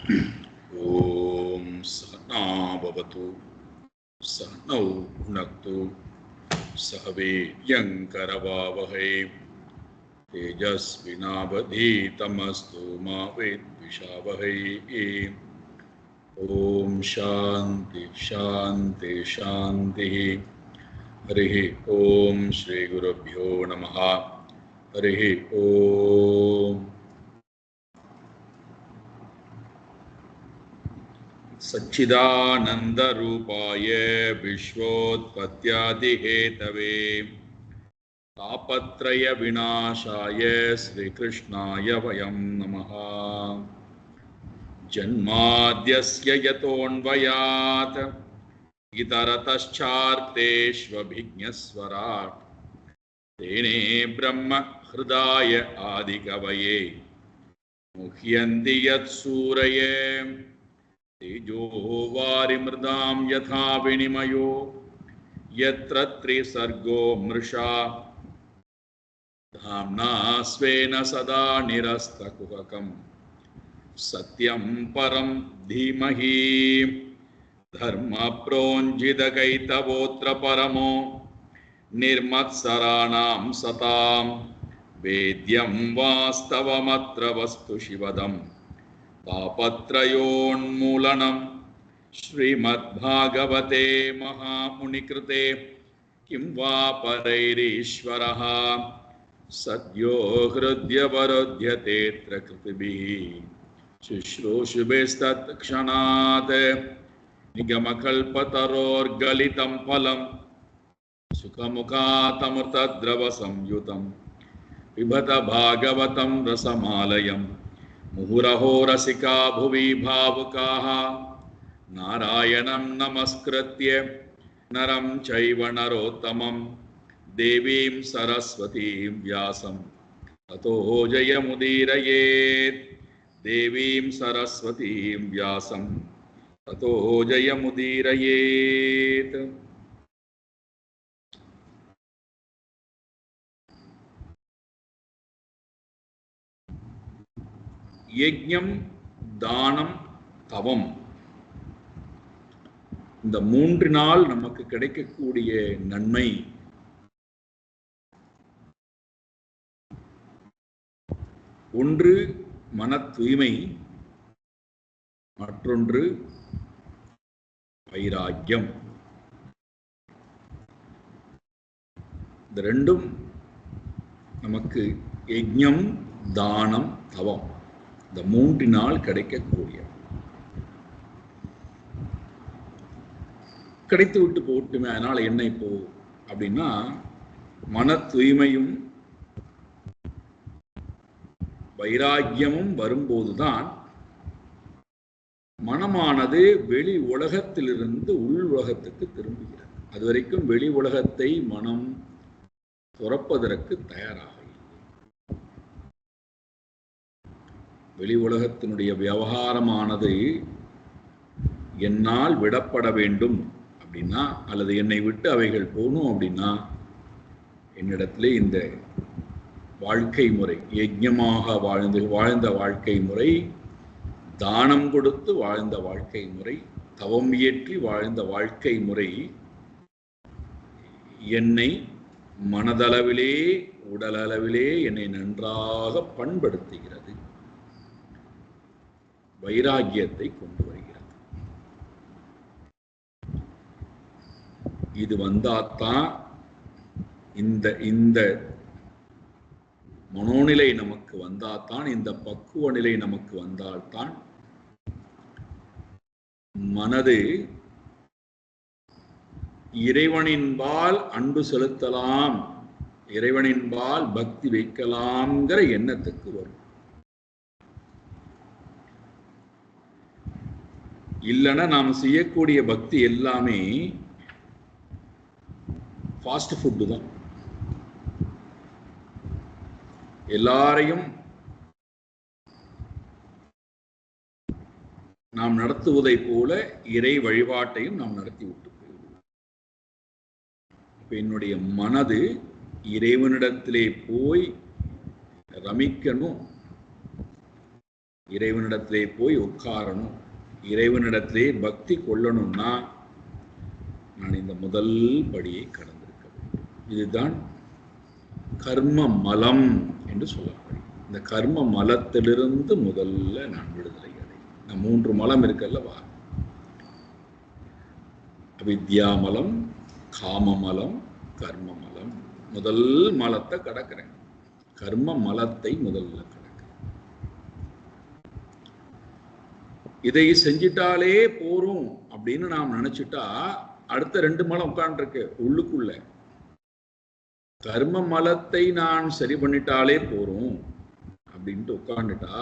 ஓம் சகனா பவது சகனௌ புனக்து சக வீர்யங்கரவாவஹை தேஜஸ்வினாவதீதமஸ்து மா வித்விஷாவஹை. ஓம் சாந்தி சாந்தி சாந்தி. ஹரிஹி ஓம் ஸ்ரீ குருப்யோ நமஹ. ஹரிஹி ஓம். सच्चिदानन्दरूपाय विश्वोत्पत्त्यादिहेतवे तापत्रयविनाशाय श्रीकृष्णाय वयं नमः. जन्माद्यस्य यतोऽन्वयात् इतरतश्चार्तेष्वभिज्ञस्वराट् तेने ब्रह्म हृदाय आदिकवये मुह्यन्ति यत्सूरये तेजो वारिमृदां यथा विनिमयो यत्र त्रिसर्गो मृषा धाम्ना स्वेन सदा निरस्तकुहकं सत्यं परं धीमहि धर्मप्रोञ्जितकैतवोऽत्र परमो निर्मत्सराणां सतां वेद्यं वास्तवमत्र वस्तु शिवदम् तापत्रयोन्मूलनं श्रीमद्भागवते महामुनिकृते किं वा परैरीश्वरः सद्यो हृद्यवरुध्यतेऽत्र कृतिभिः शुश्रूषुभिस्तत्क्षणात् निगमकल्पतरोर्गलितं फलं सुखमुखातमृतद्रवसंयुतं पिबत भागवतं रसमालयम् मुहुरहो रसिका भुवि भावुकाः नारायणं नमस्कृत्य नरं चैव नरोत्तमं देवीं सरस्वतीं व्यासं ततो जयमुदीरयेत्. देवीं सरस्वतीं व्यासं ततो जयमुदीरयेत्. யஜ்ஞம், தானம், தவம், இந்த மூன்றினால் நமக்கு கிடைக்கக்கூடிய நன்மை ஒன்று மன தூய்மை, மற்றொன்று வைராக்கியம். இந்த ரெண்டும் நமக்கு யஜ்ஞம், தானம், தவம் இந்த மூன்றினால் கிடைக்கக்கூடிய, கிடைத்து விட்டு போட்டுமே அதனால என்ன இப்போ அப்படின்னா, மன தூய்மையும் வைராக்கியமும் வரும்போதுதான் மனமானது வெளி உலகத்திலிருந்து உள் உலகத்துக்கு திரும்புகிறது. அது வரைக்கும் வெளி உலகத்தை மனம் துறப்பதற்கு தயாராக இல்லை. வெளி உலகத்தினுடைய விவகாரமானது என்னால் விடப்பட வேண்டும் அப்படின்னா, அல்லது என்னை விட்டு அவைகள் போகணும் அப்படின்னா, என்னிடத்திலே இந்த வாழ்க்கை முறை, யஜ்ஞமாக வாழ்ந்த வாழ்க்கை முறை, தானம் கொடுத்து வாழ்ந்த வாழ்க்கை முறை, தவம் இயற்றி வாழ்ந்த வாழ்க்கை முறை என்னை மனதளவிலே உடலளவிலே என்னை நன்றாக பண்படுத்துகிறது, வைராக்கியத்தை கொண்டு வருகிறது. இது வந்தாத்தான், இந்த மனோநிலை நமக்கு வந்தால்தான், இந்த பக்குவ நிலை நமக்கு வந்தால்தான் மனது இறைவனின்பால் அன்பு செலுத்தலாம், இறைவனின்பால் பக்தி வைக்கலாம்ங்கிற எண்ணத்துக்கு வரும். இல்லைன்னா நாம் செய்யக்கூடிய பக்தி எல்லாமே ஃபாஸ்ட் ஃபுட்டு தான். எல்லாரையும் நாம் நடத்துவதை போல இறை வழிபாட்டையும் நாம் நடத்தி விட்டு போயிடுவோம். இப்ப என்னுடைய மனது இறைவனிடத்திலே போய் ரமிக்கணும், இறைவனிடத்திலே போய் உட்காரணும், இறைவனிடத்திலே பக்தி கொள்ளணும்னா நான் இந்த முதல் படியை கடந்திருக்க வேண்டும். இதுதான் கர்ம மலம் என்று சொல்லப்படும். இந்த கர்ம மலத்திலிருந்து முதல்ல நான் விடுதலை அடைவேன். நான் 3 மலம் இருக்கல்லவா, அவித்யா மலம், காம மலம், கர்ம மலம். முதல் மலத்தை கடக்கிறேன், கர்ம மலத்தை முதல்ல கடக்கிறேன். இதை செஞ்சிட்டாலே போரும் அப்படின்னு நாம் நினைச்சிட்டா அடுத்த 2 மலம் உட்கார்ந்துருக்கு உள்ளுக்குள்ள. கர்ம மலத்தை நான் சரி பண்ணிட்டாலே போரும் அப்படின்ட்டு உட்கார்ந்துட்டா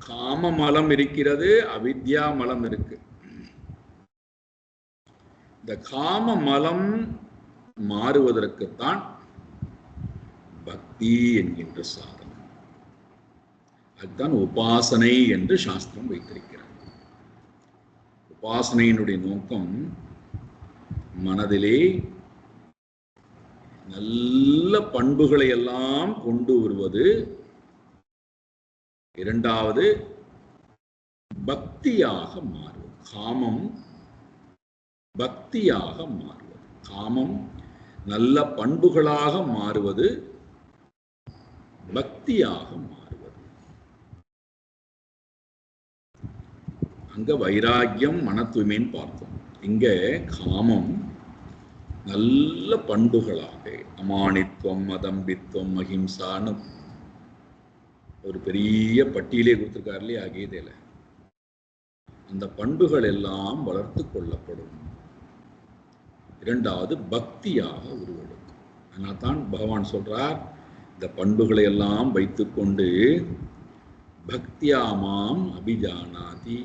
காம மலம் இருக்கிறது, அவித்யா மலம் இருக்கு. இந்த காம மலம் மாறுவதற்குத்தான் பக்தி என்கின்ற சாதனம். அதுதான் உபாசனை என்று சாஸ்திரம் வைத்திருக்கிறார். உபாசனையினுடைய நோக்கம் மனதிலே நல்ல பண்புகளை எல்லாம் கொண்டு வருவது, இரண்டாவது பக்தியாக மாறுவது. காமம் பக்தியாக மாறுவது, காமம் நல்ல பண்புகளாக மாறுவது, பக்தியாக மாறுவது. அங்க வைராக்கியம், மன தூய்மைன்னு பார்த்தோம். இங்க காமம் நல்ல பண்புகளாக, அமானித்துவம், அதம்பித்துவம், அஹிம்சான்னு ஒரு பெரிய பட்டியலே கொடுத்திருக்காரு இல்லையா கீதையில. அந்த பண்புகள் எல்லாம் வளர்த்து கொள்ளப்படும். இரண்டாவது பக்தியாக உருவெடுக்கும். அதனால் தான் பகவான் சொல்றார், இந்த பண்புகளை எல்லாம் வைத்துக்கொண்டு பக்தியாமாம் அபிஜானாதி,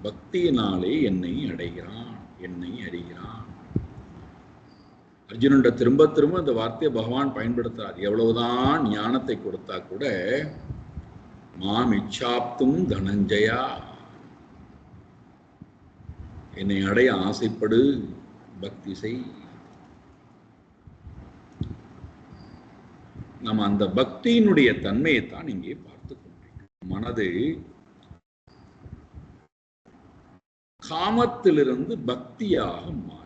பக்தியினாலே என்னை அடைகிறான், என்னை அறிகிறான். அர்ஜுனன் திரும்ப திரும்ப இந்த வார்த்தையை பகவான் பயன்படுத்துறார். எவ்வளவுதான் ஞானத்தை கொடுத்தா கூட மாம் இச்சாப்தும் தனஞ்சயா, என்னை அடைய ஆசைப்படு, பக்தி செய். நம்ம அந்த பக்தியினுடைய தன்மையை தான் இங்கே பார்த்து கொண்டிருக்கிறோம். மனது காமத்திலிருந்து பக்தியாக மாறுவது,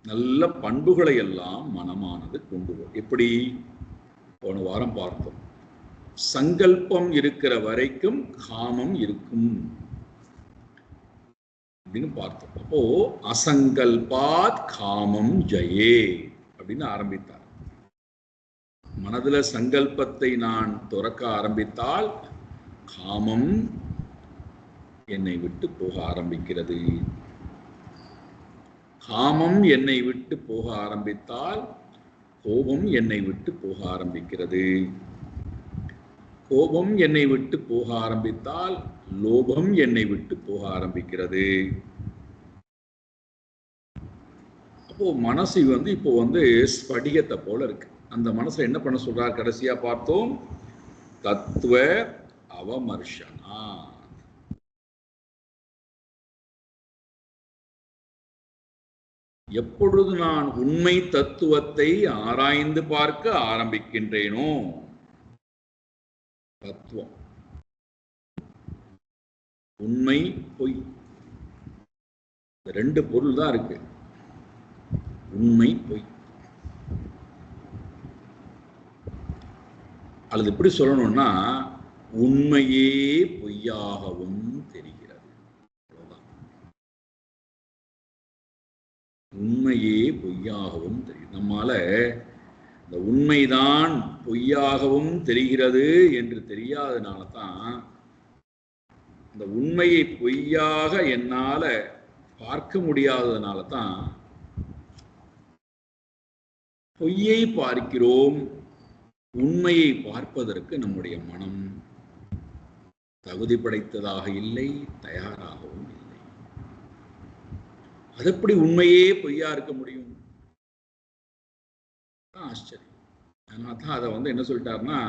நல்ல பண்புகளை எல்லாம் மனமானது கொண்டு வரும். எப்படி போன வாரம் பார்த்தோம், சங்கல்பம் இருக்கிற வரைக்கும் காமம் இருக்கும் அப்படின்னு பார்த்தோம். அப்போ அசங்கல்பாத் காமம் ஜெயே அப்படின்னு ஆரம்பித்தார். மனதுல சங்கல்பத்தை நான் துறக்க ஆரம்பித்தால் காமம் என்னை விட்டு போக ஆரம்பிக்கிறது. காமம் என்னை விட்டு போக ஆரம்பித்தால் கோபம் என்னை விட்டு போக ஆரம்பிக்கிறது. கோபம் என்னை விட்டு போக ஆரம்பித்தால் லோபம் என்னை விட்டு போக ஆரம்பிக்கிறது. அப்போ மனசு இப்போ ஸ்படிகத்தை போல இருக்கு. அந்த மனசுல என்ன பண்ண சொல்றார் கடைசியா பார்த்தோம், தத்துவ அவமர்ஷனா. எப்பொழுது நான் உண்மை தத்துவத்தை ஆராய்ந்து பார்க்க ஆரம்பிக்கின்றேனோ, தத்துவம் உண்மை பொய், 2 பொருள் தான் இருக்கு, உண்மை பொய். அல்லது எப்படி சொல்லணும்னா, உண்மையே பொய்யாகவும் தெரிகிறது. உண்மையே பொய்யாகவும் தெரியும். நம்மால இந்த உண்மைதான் பொய்யாகவும் தெரிகிறது என்று தெரியாதனால தான் இந்த உண்மையை பொய்யாக என்னால பார்க்க முடியாததுனால தான் பொய்யை பார்க்கிறோம். உண்மையை பார்ப்பதற்கு நம்முடைய மனம் தகுதி படைத்ததாக இல்லை, தயாராகவும் இல்லை. அது எப்படி உண்மையே பொய்யா இருக்க முடியும்? ஆச்சரியம். அதனால தான் அதை என்ன சொல்லிட்டாருன்னா,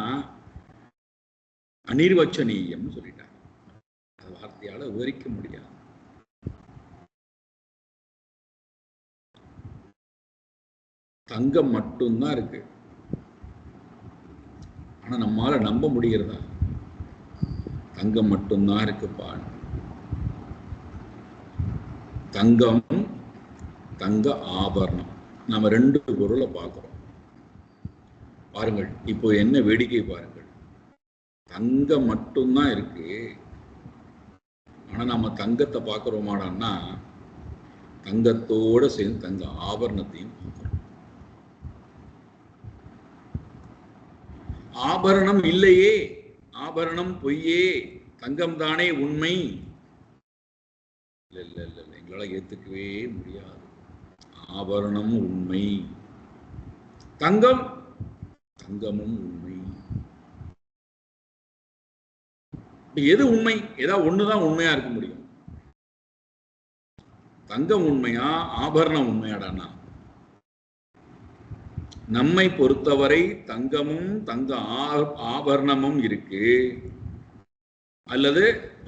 அனிர்வச்சனீயம் சொல்லிட்டார். அது வார்த்தையால விவரிக்க முடியாது. தங்கம் மட்டும்தான் இருக்கு, ஆனா நம்மால நம்ப முடிகிறதா? தங்கம் மட்டும்தான் இருக்குப்பா. தங்கம், தங்க ஆபரணம், நம்ம ரெண்டு பொருளை பார்க்கிறோம். பாருங்கள், இப்போ என்ன வேடிக்கை பாருங்கள். தங்கம் மட்டும்தான் இருக்கு, ஆனா நம்ம தங்கத்தை பார்க்கிறோமாடான்னா தங்கத்தோட சேர்ந்து தங்க ஆபரணத்தையும் பார்க்கிறோம். ஆபரணம் இல்லையே, ஆபரணம் பொய்யே, தங்கம் தானே உண்மை. இல்ல இல்ல இல்ல இல்ல, எங்களால ஏத்துக்கவே முடியாது. ஆபரணம் உண்மை, தங்கம் தங்கமும் உண்மை. எது உண்மை? ஏதாவது ஒண்ணுதான் உண்மையா இருக்க முடியும். தங்கம் உண்மையா, ஆபரணம் உண்மையாடானா? நம்மை பொறுத்தவரை தங்கமும் தங்க ஆபரணமும் இருக்கு. அல்லது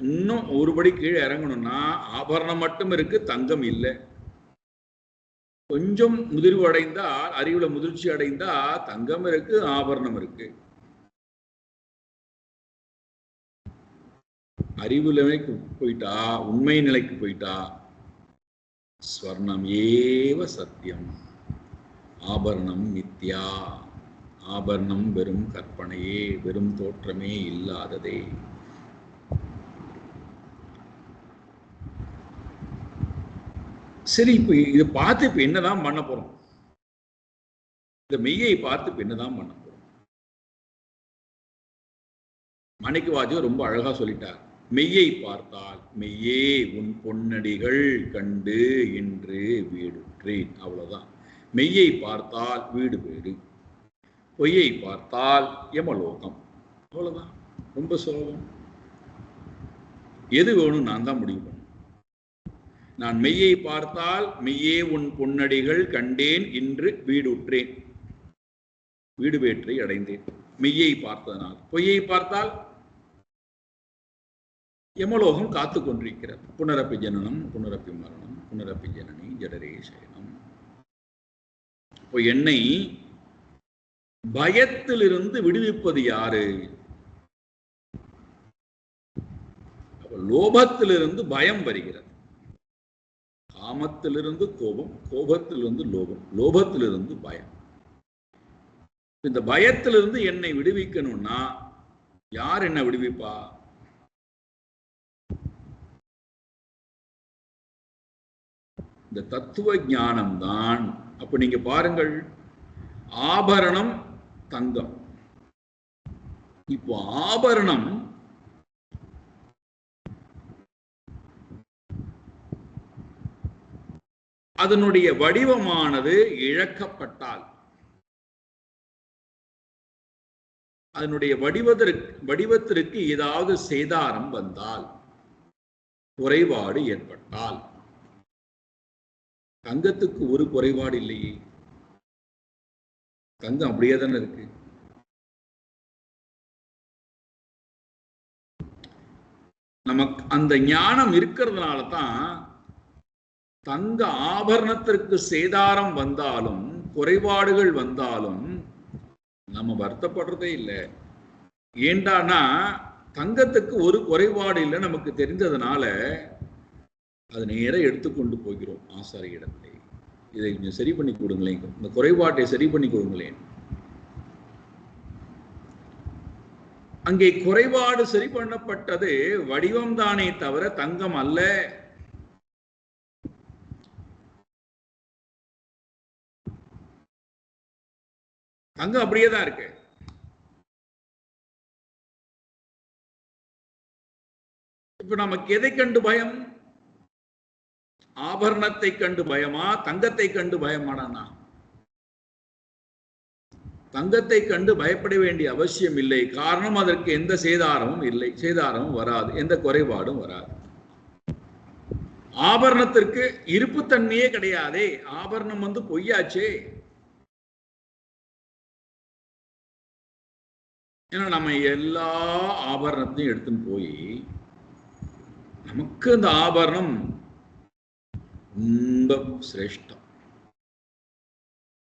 இன்னும் ஒருபடி கீழே இறங்கணும்னா ஆபரணம் மட்டும் இருக்கு, தங்கம் இல்லை. கொஞ்சம் முதிர்வு அடைந்தால், அறிவுல முதிர்ச்சி அடைந்தா தங்கம் இருக்கு, ஆபரணம் இருக்கு. அறிவு நிலைக்கு போயிட்டா, உண்மை நிலைக்கு போயிட்டா ஸ்வர்ணம் ஏவ சத்தியம், ஆபரணம் மித்யா. ஆபரணம் வெறும் கற்பனையே, வெறும் தோற்றமே இல்லாததே. சரி, இப்ப இதை பார்த்து இப்ப என்னதான் பண்ண போறோம்? இந்த மெய்யை பார்த்து இப்ப என்னதான் பண்ண போறோம்? மாணிக்கவாசகர் ரொம்ப அழகா சொல்லிட்டார். மெய்யை பார்த்தால் மெய்யே உன் பொன்னடிகள் கண்டு இன்று வீடுற்றேன். அவ்வளவுதான். மெய்யை பார்த்தால் வீடு பேடு, பொய்யை பார்த்தால் யமலோகம். அவ்வளவுதான், ரொம்ப சுலபம். எது வேணும் நான் தான் முடிவு பண்ணணும். நான் மெய்யை பார்த்தால் மெய்யே உன் பொன்னடிகள் கண்டேன் இன்று வீடுற்றேன், வீடு பேற்றை அடைந்தேன் மெய்யை பார்த்ததனால். பொய்யை பார்த்தால் யமலோகம் காத்து கொண்டிருக்கிறது. புனரப்பி ஜனனம் புனரப்பி மரணம் புனரப்பி ஜனனி ஜடரே சயனம். இப்போ என்னை பயத்திலிருந்து விடுவிப்பது யாரு? லோபத்திலிருந்து பயம் வருகிறது, காமத்திலிருந்து கோபம், கோபத்திலிருந்து லோபம், லோபத்திலிருந்து பயம். இந்த பயத்திலிருந்து என்னை விடுவிக்கணும்னா யார் என்ன விடுவிப்பா? இந்த தத்துவ ஞானம் தான். அப்ப நீங்க பாருங்கள், ஆபரணம் தங்கம். இப்போ ஆபரணம் அதனுடைய வடிவமானது இழக்கப்பட்டால், அதனுடைய வடிவத்திற்கு ஏதாவது சேதாரம் வந்தால், குறைபாடு ஏற்பட்டால், தங்கத்துக்கு ஒரு குறைபாடு இல்லையே, தங்கம் அப்படியே தானே இருக்கு. நமக்கு அந்த ஞானம் இருக்கிறதுனால தான் தங்க ஆபரணத்திற்கு சேதாரம் வந்தாலும், குறைபாடுகள் வந்தாலும் நம்ம வருத்தப்படுறதே இல்லை. ஏண்டானா தங்கத்துக்கு ஒரு குறைபாடு இல்லை நமக்கு தெரிஞ்சதுனால அது நேர எடுத்துக்கொண்டு போகிறோம் ஆசாரிய இடத்திலே. இதை கொஞ்சம் சரி பண்ணி கொடுங்களேன், இந்த குறைபாட்டை சரி பண்ணி கொடுங்களேன். அங்கே குறைபாடு சரி பண்ணப்பட்டது வடிவம் தானே தவிர தங்கம் அல்ல. தங்கம் அப்படியே தான் இருக்கு. இப்ப நமக்கு எதை கண்டு பயம்? ஆபரணத்தை கண்டு பயமா, தங்கத்தை கண்டு பயமானா? தங்கத்தை கண்டு பயப்பட வேண்டிய அவசியம் இல்லை. காரணம் அதற்கு எந்த சேதாரமும் இல்லை, சேதாரமும் வராது, எந்த குறைபாடும் வராது. ஆபரணத்திற்கு இருப்புத்தன்மையே கிடையாதே, ஆபரணம் பொய்யாச்சே. ஏன்னா நம்ம எல்லா ஆபரணத்தையும் எடுத்துன்னு போய் நமக்கு அந்த ஆபரணம் ரொம்ப சிரேஷ்டம்,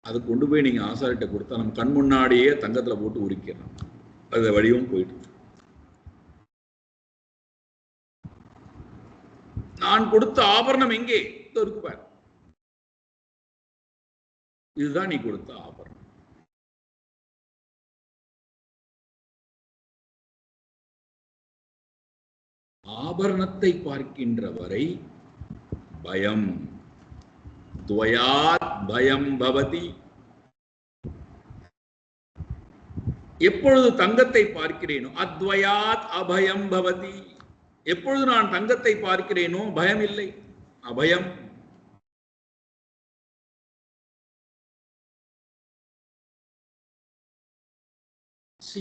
அது கொண்டு போய் நீங்க ஆசாரிட்ட கொடுத்தா நம்ம கண் முன்னாடியே தங்கத்துல போட்டு உரிக்கிறோம், அது வடிவம் போயிட்டு. நான் கொடுத்த ஆபரணம் எங்கே இருக்கு பார், இதுதான் நீ கொடுத்த ஆபரணம். ஆபரணத்தை பார்க்கின்ற வரை பயம், துவயாத் பயம் பவதி. எப்பொழுது தங்கத்தை பார்க்கிறேனோ அத்வயாத் அபயம் பவதி, எப்பொழுது நான் தங்கத்தை பார்க்கிறேனோ பயம் இல்லை, அபயம்.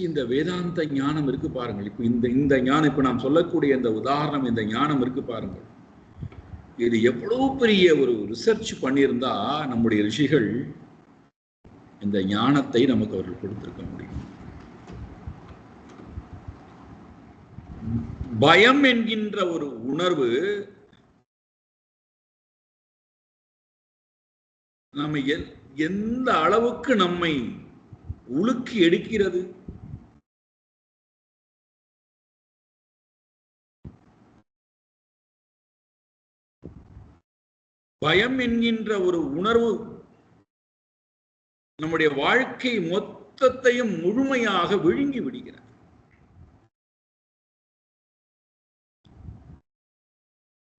இந்த வேதாந்த ஞானம் இருக்கு பாருங்கள். இப்ப இந்த ஞானம், இப்ப நாம் சொல்லக்கூடிய இந்த உதாரணம், இந்த ஞானம் இருக்கு பாருங்கள். இது எவ்வளவு பெரிய ஒரு ரிசர்ச் பண்ணியிருந்தா நம்முடைய ரிஷிகள் இந்த ஞானத்தை நமக்கு அவர்கள் கொடுத்திருக்க முடியும். பயம் என்கின்ற ஒரு உணர்வு நம்ம எந்த அளவுக்கு நம்மை உலுக்கி எடுக்கிறது. பயம் என்கின்ற ஒரு உணர்வு நம்முடைய வாழ்க்கை மொத்தத்தையும் முழுமையாக விழுங்கி விடுகிறது.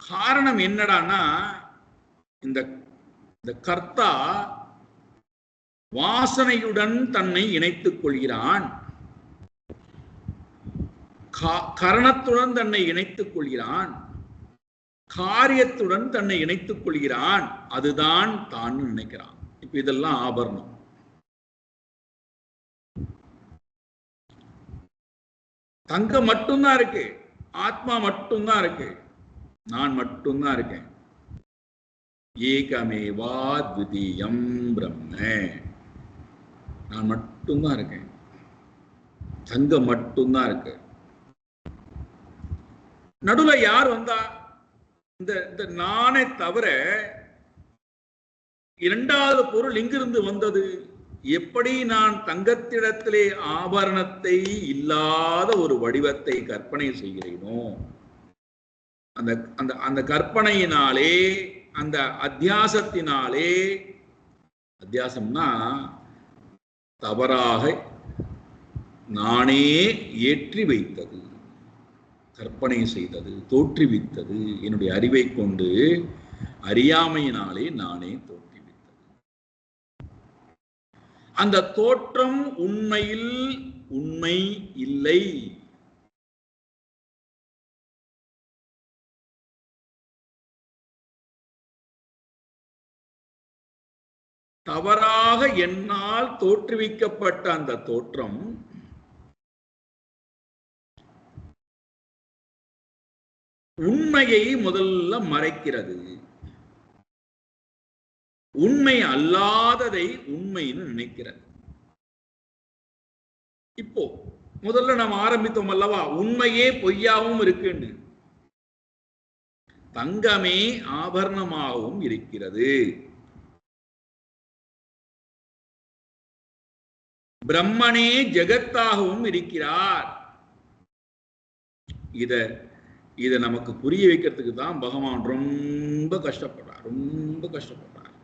காரணம் என்னடானா, இந்த கர்த்தா வாசனையுடன் தன்னை இணைத்துக் கொள்கிறான், கரணத்துடன் தன்னை இணைத்துக் கொள்கிறான், காரியத்துடன் தன்னை இணைத்துக் கொள்கிறான். அதுதான் தான் நினைக்கிறான். இப்ப இதெல்லாம் ஆபரணம். தங்கம் மட்டும்தான் இருக்கு, ஆத்மா மட்டும்தான் இருக்கு, நான் மட்டும்தான் இருக்கேன். ஏகமேவா த்விதீயம் பிரம்ம, நான் மட்டும்தான் இருக்கேன், தங்கம் மட்டும்தான் இருக்கு. நடுவுல யார் வந்தா? இந்த நானே தவிர இரண்டாவது பொருள் எங்கிருந்து வந்தது? எப்படி நான் தங்கத்திடத்திலே ஆபரணத்தை இல்லாத ஒரு வடிவத்தை கற்பனை செய்கிறேனோ, அந்த அந்த அந்த கற்பனையினாலே, அந்த அத்தியாசத்தினாலே, அத்தியாசம்னா தவறாக நானே ஏற்றி வைத்தது, கற்பனை செய்தது, தோற்றுவித்தது, என்னுடைய அறிவை கொண்டு அறியாமையினாலே நானே தோற்றுவித்தது. அந்த தோற்றம் உண்மையில் உண்மை இல்லை. தவறாக என்னால் தோற்றுவிக்கப்பட்ட அந்த தோற்றம் உண்மையை முதல்ல மறைக்கிறது. உண்மை அல்லாததை உண்மைன்னு நினைக்கிறது. இப்போ முதல்ல நாம் ஆரம்பித்தோம் அல்லவா, உண்மையே பொய்யாகவும் இருக்குன்னு. தங்கமே ஆபரணமாகவும் இருக்கிறது. பிரம்மனே ஜெகத்தாகவும் இருக்கிறார். இத நமக்கு புரிய வைக்கிறதுக்கு தான் பகவான் ரொம்ப கஷ்டப்படுறார், ரொம்ப கஷ்டப்படுறார்.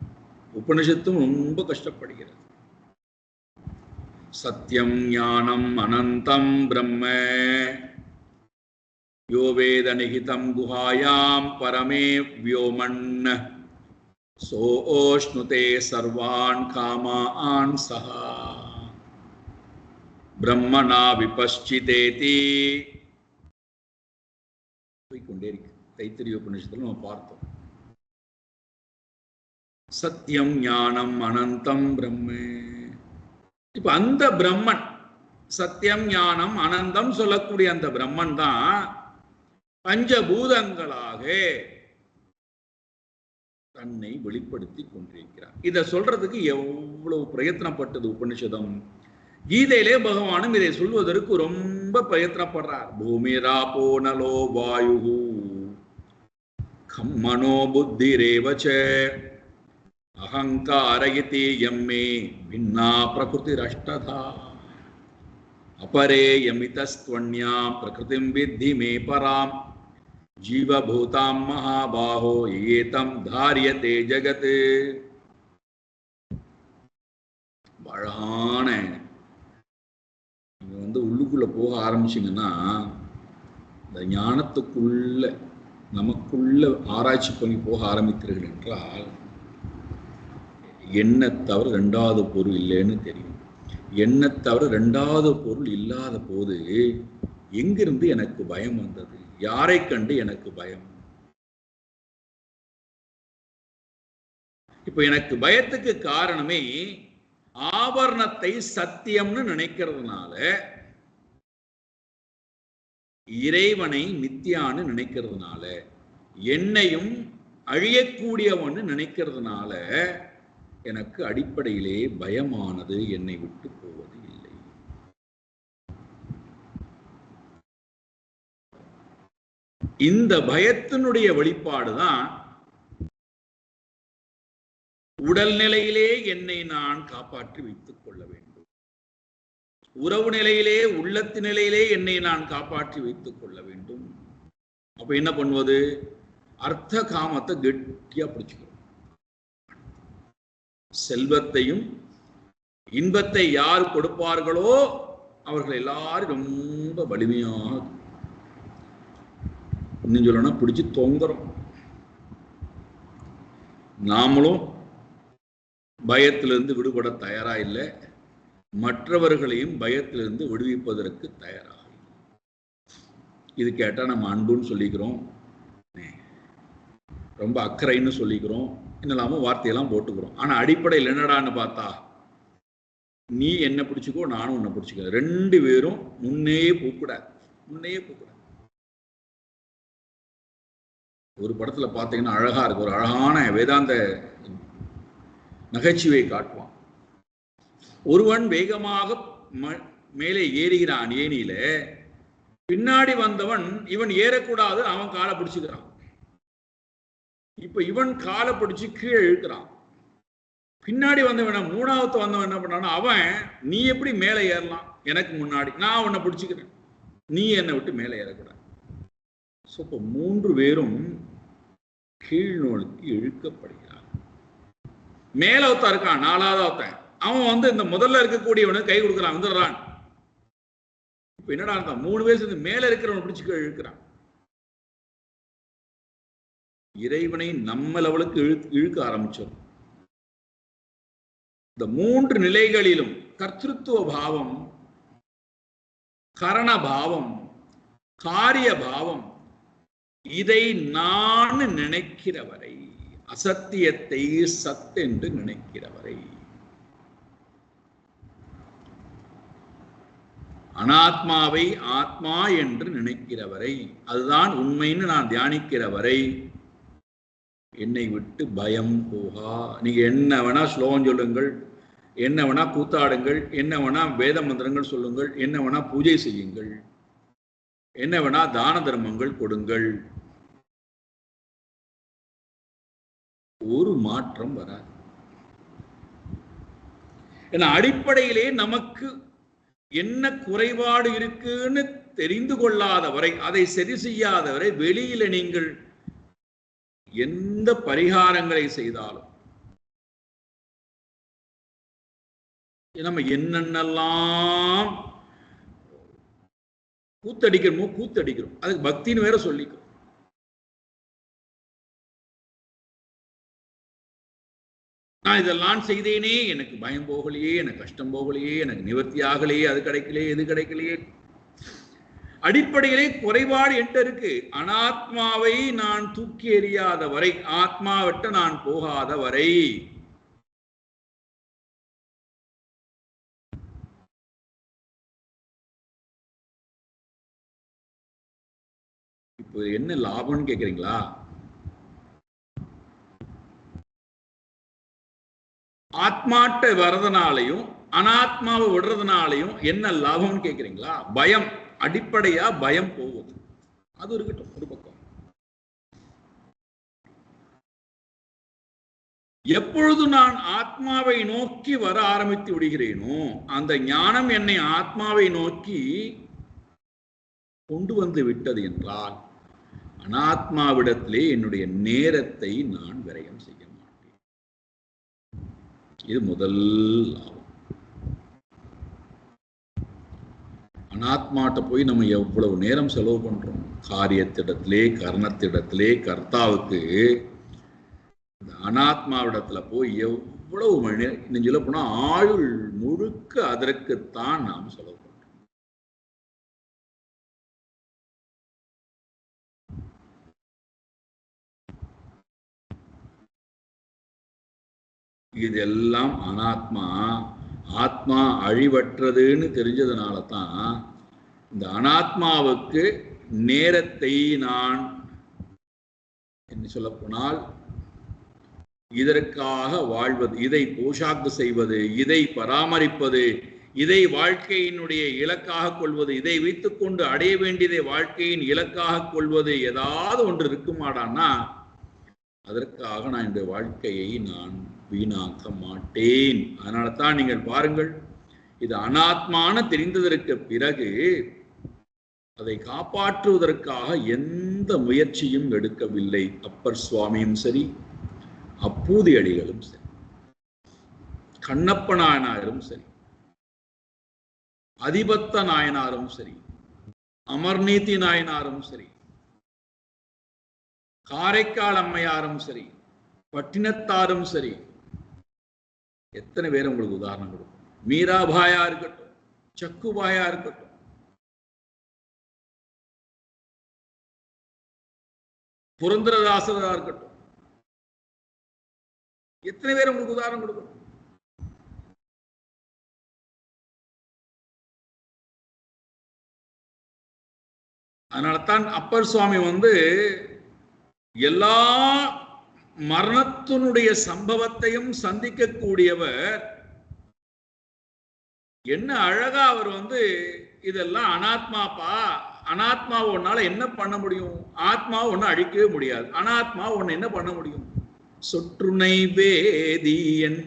உபனிஷத்தும் ரொம்ப கஷ்டப்படுகிறது. சத்யம் ஞானம் அனந்தம் பிரம்ம யோ வேத நிகிதம் குஹாயாம் பரமே வியோமன் சோஷ்ணுதே சர்வான் காமான் சஹா பிரம்மனா விபஷ்சிதேதி. போய்கொண்டே இருக்கு. தைத்திரிய உபநிஷத்துல நம்ம பார்த்தோம். சத்தியம் ஞானம் அனந்தம் பிரம்ம. இப்ப அந்த பிரம்மன், சத்தியம் ஞானம் அனந்தம் சொல்லக்கூடிய அந்த பிரம்மன் தான் பஞ்சபூதங்களாக தன்னை வெளிப்படுத்தி கொண்டிருக்கிறார். இதை சொல்றதுக்கு எவ்வளவு பிரயத்தனப்பட்டது உபனிஷதம். கீதையிலே பகவானும் இதை சொல்வதற்கு ரொம்ப பிரயத்தனப்படுறார். பூமிராபோ நலோ வாயு கம்மனோ புத்திரேவச அகங்காரயிதி யம்மே பின்னா பிரகிருதிரஷ்டதா அபரே யமிதஸ்த்வன்யா பிரகிருதிம் வித்தி மே பராம் ஜீவபூதாம் மகாபாஹோ ஏதம் தாரியதே ஜகத். அழகான நீங்க உள்ளுக்குள்ள போக ஆரம்பிச்சீங்கன்னா இந்த ஞானத்துக்குள்ள நமக்குள்ள ஆராய்ச்சி பண்ணி போக ஆரம்பித்தீர்கள் என்றால் என்ன தவிர ரெண்டாவது பொருள் இல்லைன்னு தெரியும். என்ன தவிர ரெண்டாவது பொருள் இல்லாத போது எங்கிருந்து எனக்கு பயம் வந்தது? யாரை கண்டு எனக்கு பயம்? இப்ப எனக்கு பயத்துக்கு காரணமே ஆபரணத்தை சத்தியம்னு நினைக்கிறதுனால, இறைவனை மித்தியான்னு நினைக்கிறதுனால, என்னையும் அழியக்கூடியவன்னு நினைக்கிறதுனால எனக்கு அடிப்படையிலே பயமானது என்னை விட்டு போவது இல்லை. இந்த பயத்தினுடைய வெளிப்பாடுதான் உடல் நிலையிலே என்னை நான் காப்பாற்றி வைத்துக் கொள்ள வேண்டும், உறவு நிலையிலே உள்ளத்து நிலையிலே என்னை நான் காப்பாற்றி வைத்துக் கொள்ள வேண்டும். அப்ப என்ன பண்ணுவது? அர்த்த காமத்தை கெட்டியா பிடிச்சுக்கிறோம். செல்வத்தையும் இன்பத்தை யார் கொடுப்பார்களோ அவர்கள் எல்லாரும் ரொம்ப வலிமையாக இன்னும் சொல்லணும் பிடிச்சு தொங்குறோம். நாமளும் பயத்திலிருந்து விடுபட தயாரா இல்லை, மற்றவர்களையும் பயத்திலிருந்து விடுவிப்பதற்கு தயாராக. இது கேட்டா நம்ம அன்புன்னு சொல்லிக்கிறோம், ரொம்ப அக்கறைன்னு சொல்லிக்கிறோம், என்னெல்லாமோ வார்த்தையெல்லாம் போட்டுக்கிறோம். ஆனா அடிப்படையில் என்னடான்னு பார்த்தா, நீ என்ன பிடிச்சிக்கோ நானும் உன்னை பிடிச்சிக்க, ரெண்டு பேரும் முன்னையே போக்கூடாது, முன்னையே போக்கூடாது. ஒரு படத்துல பார்த்தீங்கன்னா அழகா இருக்கு, ஒரு அழகான வேதாந்த நகைச்சுவை காட்டுவான். ஒருவன் வேகமாக மேலே ஏறுகிறான் ஏனியில, பின்னாடி வந்தவன் இவன் ஏறக்கூடாது, அவன் காலை பிடிச்சுக்கிறான். இப்ப இவன் காலை பிடிச்சு கீழே இழுக்கிறான். பின்னாடி வந்தவன் மூணாவது வந்தவன் என்ன பண்ணான், அவன் நீ எப்படி மேலே ஏறலாம், எனக்கு முன்னாடி நான் உன்னை பிடிச்சுக்கிறேன், நீ என்னை விட்டு மேலே ஏறக்கூடாது. இப்போ மூன்று பேரும் கீழ் நோக்கி இழுக்கப்படுகிறான். மேல ஒருத்தன் இருக்கான், நாலாவது ஒருத்தன், அவன் இந்த முதல்ல இருக்கக்கூடியவனுக்கு கை கொடுக்குறான், வந்துடுறான். இப்ப என்னடா இருந்தான், மூணு பேர் சேர்ந்து மேல இருக்கிறவனை பிடிச்சு இழுக்கிறான். இறைவனை நம்ம லெவலுக்கு இழுக்க ஆரம்பிச்சோம். இந்த மூன்று நிலைகளிலும் கர்த்திருத்துவ பாவம், கரண பாவம், காரிய பாவம், இதை நான் நினைக்கிறவரை, அசத்தியத்தை சத் என்று நினைக்கிறவரை, அனாத்மாவை ஆத்மா என்று நினைக்கிறவரை, அதுதான் உண்மைன்னு நான் தியானிக்கிறவரை என்னை விட்டு பயம் போகா. நீங்க என்ன வேணா ஸ்லோகம் சொல்லுங்கள், என்ன வேணா கூத்தாடுங்கள், என்ன வேணா வேத மந்திரங்கள் சொல்லுங்கள், என்ன வேணா பூஜை செய்யுங்கள், என்ன வேணா தான தர்மங்கள் கொடுங்கள், ஒரு மாற்றம் வராது. ஏன்னா அடிப்படையிலே நமக்கு என்ன குறைபாடு இருக்குன்னு தெரிந்து கொள்ளாதவரை, அதை சரி செய்யாதவரை வெளியில நீங்கள் எந்த பரிகாரங்களை செய்தாலும், நம்ம என்னென்னலாம் கூத்தடிக்கிறோமோ கூத்தடிக்கிறோம், அதுக்கு பக்தின்னு வேற சொல்லிக்கிறோம். நான் இதெல்லாம் செய்தேனே, எனக்கு பயம் போகலையே, எனக்கு கஷ்டம் போகலையே, எனக்கு நிவர்த்தி ஆகலையே, அது கிடைக்கலையே, எது கிடைக்கலையே. அடிப்படையிலே குறைபாடு என்கிட்ட இருக்கு. அனாத்மாவை நான் தூக்கி எறியாத வரை, ஆத்மாவிட்ட நான் போகாத வரை, இப்போ என்ன லாபம்னு கேக்குறீங்களா? ஆத்மாட்ட வர்றதுனாலையும் அனாத்மாவை விடுறதுனாலையும் என்ன லாபம்னு கேக்குறீங்களா? பயம், அடிப்படையா பயம் போகுது. அது இருக்கட்டும் ஒரு பக்கம். எப்பொழுது நான் ஆத்மாவை நோக்கி வர ஆரம்பித்து விடுகிறேனோ, அந்த ஞானம் என்னை ஆத்மாவை நோக்கி கொண்டு வந்து விட்டது என்றால், அனாத்மாவிடத்திலே என்னுடைய நேரத்தை நான் விரயம் செய்ய மாட்டேன். இது முதல் லாபம். அனாத்மாட்ட போய் நம்ம எவ்வளவு நேரம் செலவு பண்றோம். காரியத்திடத்திலே, கர்ணத்திடத்திலே, கர்த்தாவுக்கு இந்த அனாத்மாவிடத்துல போய் எவ்வளவு மணி நேரம், இன்னும் சொல்ல போனா ஆயுள் முழுக்க அதற்குத்தான் நாம் செலவு பண்றோம். இதெல்லாம் அனாத்மா. ஆத்மா அழிவற்றதுன்னு தெரிஞ்சதுனால தான் இந்த அனாத்மாவுக்கு நேரத்தை நான் என்ன சொல்ல போனால் இதற்காக வாழ்வது, இதை போஷாக்கு செய்வது, இதை பராமரிப்பது, இதை வாழ்க்கையினுடைய இலக்காக கொள்வது, இதை வைத்துக்கொண்டு அடைய வேண்டியதை வாழ்க்கையின் இலக்காக கொள்வது ஏதாவது ஒன்று இருக்குமாடான்னா அதற்காக நான் இந்த வாழ்க்கையை நான் வீணாக்க மாட்டேன். அதனால தான் நீங்கள் பாருங்கள், இது அனாத்மான தெரிந்ததற்கு பிறகு அதை காப்பாற்றுவதற்காக எந்த முயற்சியும் எடுக்கவில்லை. அப்பர் சுவாமியும் சரி, அப்பூதி அடிகளும் சரி, கண்ணப்ப நாயனாரும் சரி, அதிபத்த நாயனாரும் சரி, அமர்நீதி நாயனாரும் சரி, காரைக்கால் அம்மையாரும் சரி, பட்டினத்தாரும் சரி, எத்தனை பேர் உங்களுக்கு உதாரணம் கொடுக்கும். மீராபாயா இருக்கட்டும், சக்குபாயா இருக்கட்டும், புரந்தரதாசரா இருக்கட்டும், எத்தனை பேர் உங்களுக்கு உதாரணம் கொடுக்கும். அதனால்தான் அப்பர் சுவாமி எல்லா மரணத்தினுடைய சம்பவத்தையும் சந்திக்கக்கூடியவர். என்ன அழகா அவர் இதெல்லாம் அனாத்மாப்பா, அனாத்மா ஒன்னால என்ன பண்ண முடியும்? ஆத்மா ஒன்னு அழிக்கவே முடியாது. அனாத்மா ஒன்னு என்ன பண்ண முடியும்? சொற்றுனை வேதியன்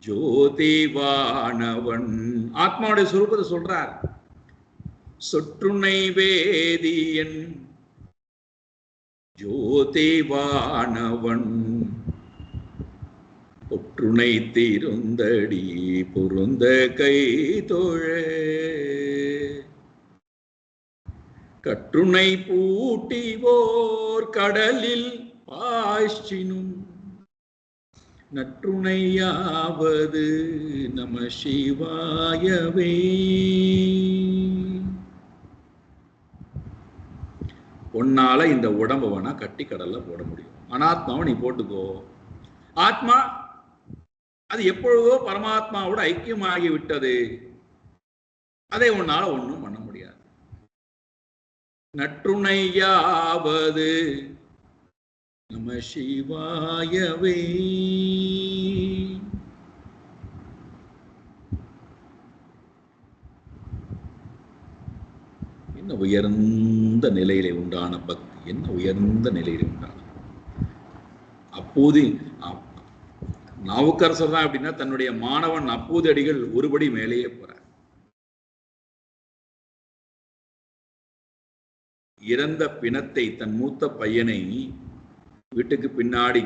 ஜோதிவானவன் ஆத்மாவுடைய சுரூபத்தை சொல்றார். சொற்றுனை வேதியன் ஜோதிவானவன் ஒற்றுனை தீருந்தடி பொருந்த கை தோழ கற்றுனை பூட்டிவோர் கடலில் பாய்ச்சினும் நற்றுணையாவது நம சிவாயவே. உன்னால இந்த உடம்பை வேணா கட்டி கடல்ல போட முடியும். அனாத்மாவை நீ போட்டுக்கோ. ஆத்மா அது எப்பொழுதோ பரமாத்மாவோட ஐக்கியமாகி விட்டது. அதை உன்னால ஒண்ணும் பண்ண முடியாது. நற்றுணையாவது நம சிவாயவே. என்ன உயர்ந்த நிலையிலே உண்டான பக்தி, என்ன உயர்ந்த நிலையிலே உண்டான. அப்போது நாவுக்கரசர் தான் அப்படின்னா தன்னுடைய மாணவன் அப்போது அடிகள் ஒருபடி மேலேயே போறார். இறந்த பிணத்தை, தன் மூத்த பையனை வீட்டுக்கு பின்னாடி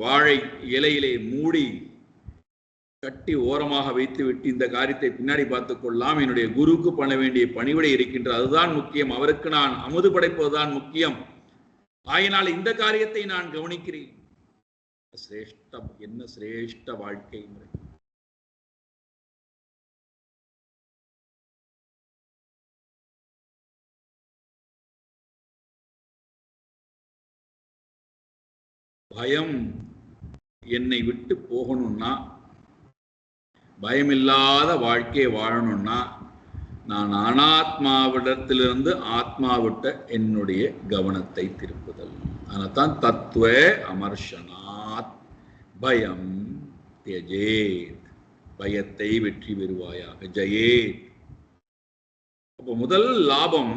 வாழை இலையிலே மூடி கட்டி ஓரமாக வைத்து விட்டு இந்த காரியத்தை பின்னாடி பார்த்துக் கொள்ளலாம், என்னுடைய குருவுக்கு பண்ண வேண்டிய பணிவிடை இருக்கின்ற, அதுதான் முக்கியம், அவருக்கு நான் அமுது படைப்பதுதான் முக்கியம், ஆயினால் இந்த காரியத்தை நான் கவனிக்கிறேன். சிரேஷ்டம், என்ன சிரேஷ்ட வாழ்க்கை முறை. பயம் என்னை விட்டு போகணும்னா, பயமில்லாத வாழ்க்கையை வாழணும்னா நான் அனாத்மாவிடத்திலிருந்து ஆத்மாவிட்ட என்னுடைய கவனத்தை திருப்புதல். அதனால்தான் தத்துவ அமர்ஷனாத் பயம் தியஜேத், பயத்தை வெற்றி பெறுவாயாக, ஜெயேத். அப்போ முதல் லாபம்,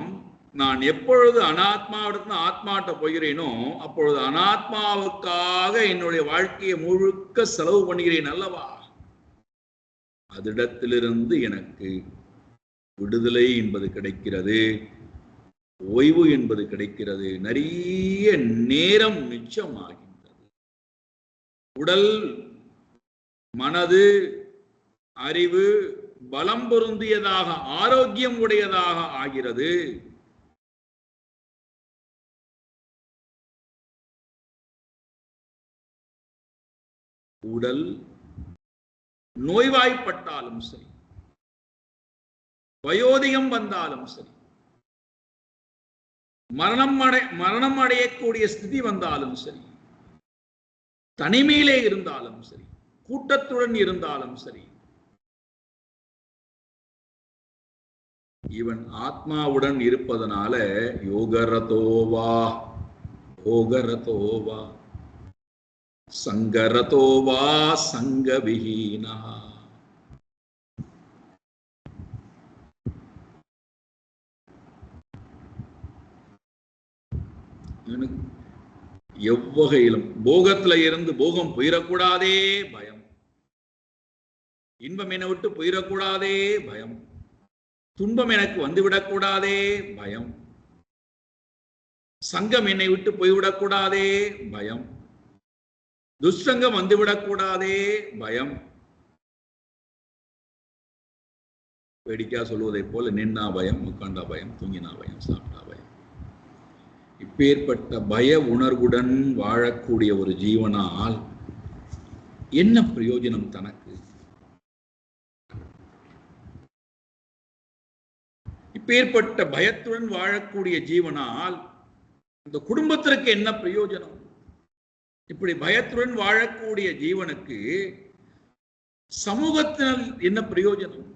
நான் எப்பொழுது அனாத்மாவிடத்துல ஆத்மாட்ட போகிறேனோ அப்பொழுது அனாத்மாவுக்காக என்னுடைய வாழ்க்கையை முழுக்க செலவு பண்ணுகிறேன் அல்லவா, அதிடத்திலிருந்து எனக்கு விடுதலை என்பது கிடைக்கிறது. ஓய்வு என்பது கிடைக்கிறது, நிறைய நேரம் மிச்சமாகின்றது. உடல், மனது, அறிவு பலம் பொருந்தியதாக, ஆரோக்கியம் உடையதாக ஆகிறது. உடல் நோய்வாய்ப்பட்டாலும் சரி, வயோதிகம் வந்தாலும் சரி, மரணம் அடையக்கூடிய ஸ்திதி வந்தாலும் சரி, தனிமையிலே இருந்தாலும் சரி, கூட்டத்துடன் இருந்தாலும் சரி, இவன் ஆத்மாவுடன் இருப்பதனால யோகரதோவா போகரதோவா சங்கரதோவா சங்க விஹீனா. எவ்வகையிலும் போகத்துல இருந்து போகம் போயிடக்கூடாதே பயம், இன்பம் என்னை விட்டு போயிடக்கூடாதே பயம், துன்பம் எனக்கு வந்துவிடக்கூடாதே பயம், சங்கம் என்னை விட்டு போய்விடக்கூடாதே பயம், துஷ்சங்கம் வந்துவிடக்கூடாதே பயம். வேடிக்கையா சொல்வதை போல நின்னா பயம், உட்காண்டா பயம், தூங்கினா பயம், சாப்பிட்டா பயம். இப்பேற்பட்ட பய உணர்வுடன் வாழக்கூடிய ஒரு ஜீவனால் என்ன பிரயோஜனம் தனக்கு? இப்பேற்பட்ட பயத்துடன் வாழக்கூடிய ஜீவனால் இந்த குடும்பத்திற்கு என்ன பிரயோஜனம்? இப்படி பயத்துடன் வாழக்கூடிய ஜீவனுக்கு சமூகத்தினால் என்ன பிரயோஜனம்?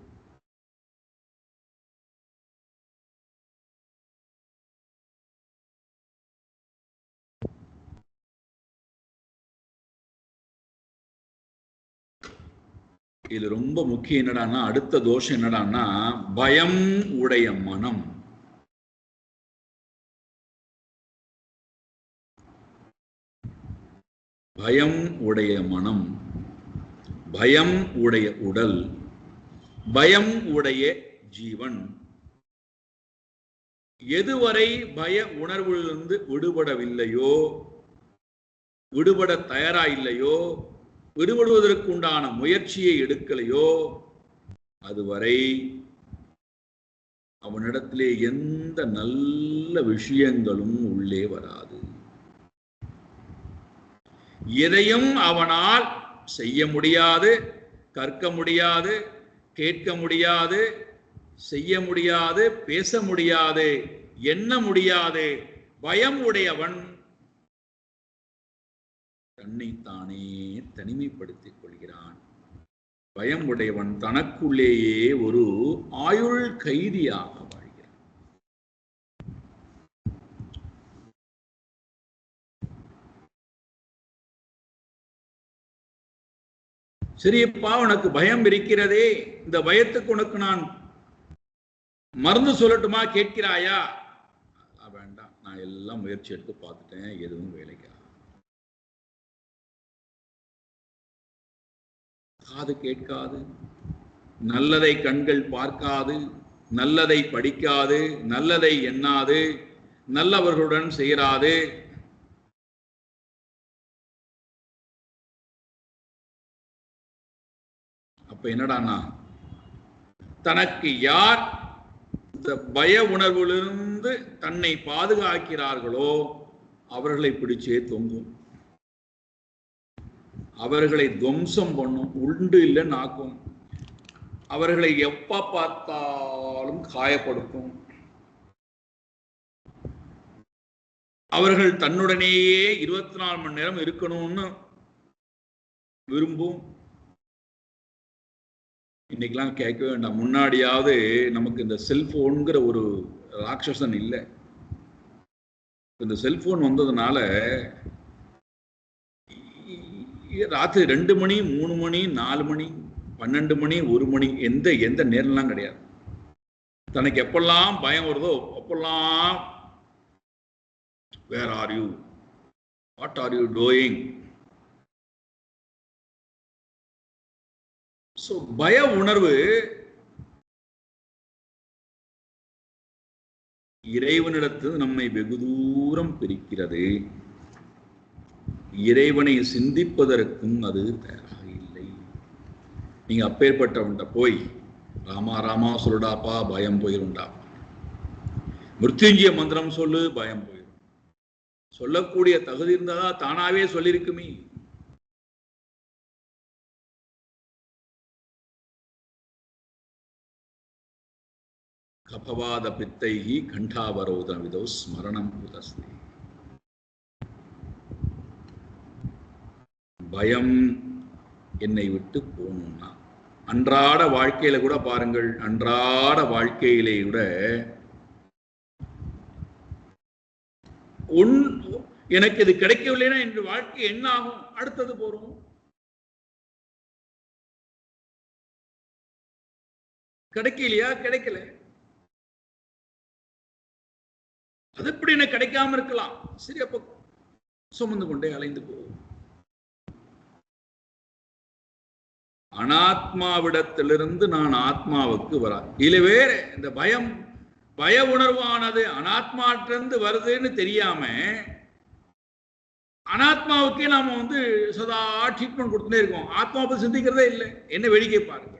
இது ரொம்ப முக்கியம். என்னடான்னா அடுத்த தோஷம் என்னடான்னா பயம் உடைய மனம். பயம் உடைய மனம், பயம் உடைய உடல், பயம் உடைய ஜீவன் எதுவரை பய உணர்விலிருந்து விடுபடவில்லையோ, விடுபட தயாரா இல்லையோ, விடுபடுவதற்குண்டான முயற்சியை எடுக்கலையோ, அதுவரை அவனிடத்திலே எந்த நல்ல விஷயங்களும் உள்ளே வராது. எதையும் அவனால் செய்ய முடியாது, கற்க முடியாது, கேட்க முடியாது, செய்ய முடியாது, பேச முடியாது, எண்ண முடியாது. பயம் உடையவன் தன்னைத்தானே தனிமைப்படுத்திக் கொள்கிறான். பயம் உடையவன் தனக்குள்ளேயே ஒரு ஆயுள் கைதியாக வாழ்கிறான். சரியப்பா, உனக்கு பயம் இருக்கிறதே, இந்த பயத்துக்கு உனக்கு நான் மருந்து சொல்லட்டுமா, கேட்கிறாயா? வேண்டாம், நான் எல்லாம் முயற்சி எடுத்து பார்த்துட்டேன், எதுவும் வேலைக்கு. காது கேட்காது, நல்லதை கண்கள் பார்க்காது, நல்லதை படிக்காது, நல்லதை எண்ணாது, நல்லவர்களுடன் சேராது. அப்ப என்னடானா, தனக்கு யார் இந்த பய உணர்விலிருந்து தன்னை பாதுகாக்கிறார்களோ அவர்களை பிடிச்சே தொங்கும், அவர்களை துவம்சம் பண்ணும், உண்டு இல்லைன்னு ஆக்கும், அவர்களை எப்ப பார்த்தாலும் காயப்படுத்தும், அவர்கள் தன்னுடனேயே 24 மணி நேரம் இருக்கணும்னு விரும்பும். இன்னைக்கெல்லாம் கேட்கவே வேண்டாம், முன்னாடியாவது நமக்கு இந்த செல்போன்கிற ஒரு ராட்சசன் இல்லை. இந்த செல்போன் வந்ததுனால ராத்திரி 2 மணி 3 மணி 4 மணி 12 மணி 1 மணி எந்த நேரம்லாம் கிடையாது. தனக்கு எப்பெல்லாம் பயம் வருதோ அப்பெல்லாம் where are you, what are you doing? So பய உணர்வு இறைவனிடத்தில் நம்மை வெகு தூரம் பிரிக்கிறது. இறைவனை சிந்திப்பதற்கும் அது தயாராக இல்லை. நீங்க அப்பேற்பட்டவன்ட்ட போய் ராமா ராமா சொல்லுடாப்பா, பயம் போயிருண்டா. மிருத்யுஞ்சய மந்திரம் சொல்லு, பயம் போயிடும். சொல்லக்கூடிய தகுதி இருந்ததா தானாவே சொல்லிருக்குமே. கபவாத பித்தைஹி கண்டாவரோத விதோ ஸ்மரணம் உதஸ்தி. பயம் என்னை விட்டு போகணும்னா அன்றாட வாழ்க்கையில கூட பாருங்கள், அன்றாட வாழ்க்கையிலே கூட எனக்கு இது கிடைக்கவில்லைன்னா என் வாழ்க்கை என்ன ஆகும்? அடுத்தது போறோம். கிடைக்கலையா? கிடைக்கல. அது எப்படி எனக்கு கிடைக்காம இருக்கலாம்? சரி, அப்ப சுமந்து கொண்டே அலைந்து போவோம். அனாத்மாவிடத்திலிருந்து நான் ஆத்மாவுக்கு வரா. இல்ல வேற இந்த பய உணர்வானது அனாத்மாட்டிலிருந்து வருதுன்னு தெரியாம அனாத்மாவுக்கே நாம சதா ட்ரீட்மெண்ட் கொடுத்துட்டே இருக்கோம். ஆத்மாவை பத்தி சிந்திக்கிறதே இல்லை. என்ன வேடிக்கை பாருங்க.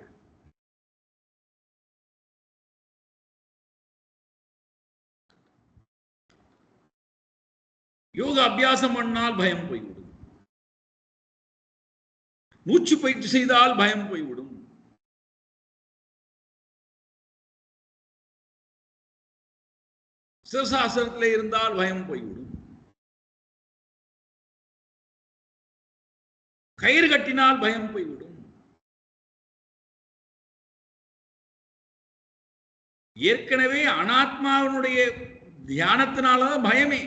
யோக அபியாசம் பண்ணால் பயம் போய்விடும். மூச்சு பயிற்சி செய்தால் பயம் போய்விடும். சிரசாசனத்தில் இருந்தால் பயம் போய்விடும். கயிறு கட்டினால் பயம் போய்விடும். ஏற்கனவே அனாத்மாவினுடைய தியானத்தினாலதான் பயமே.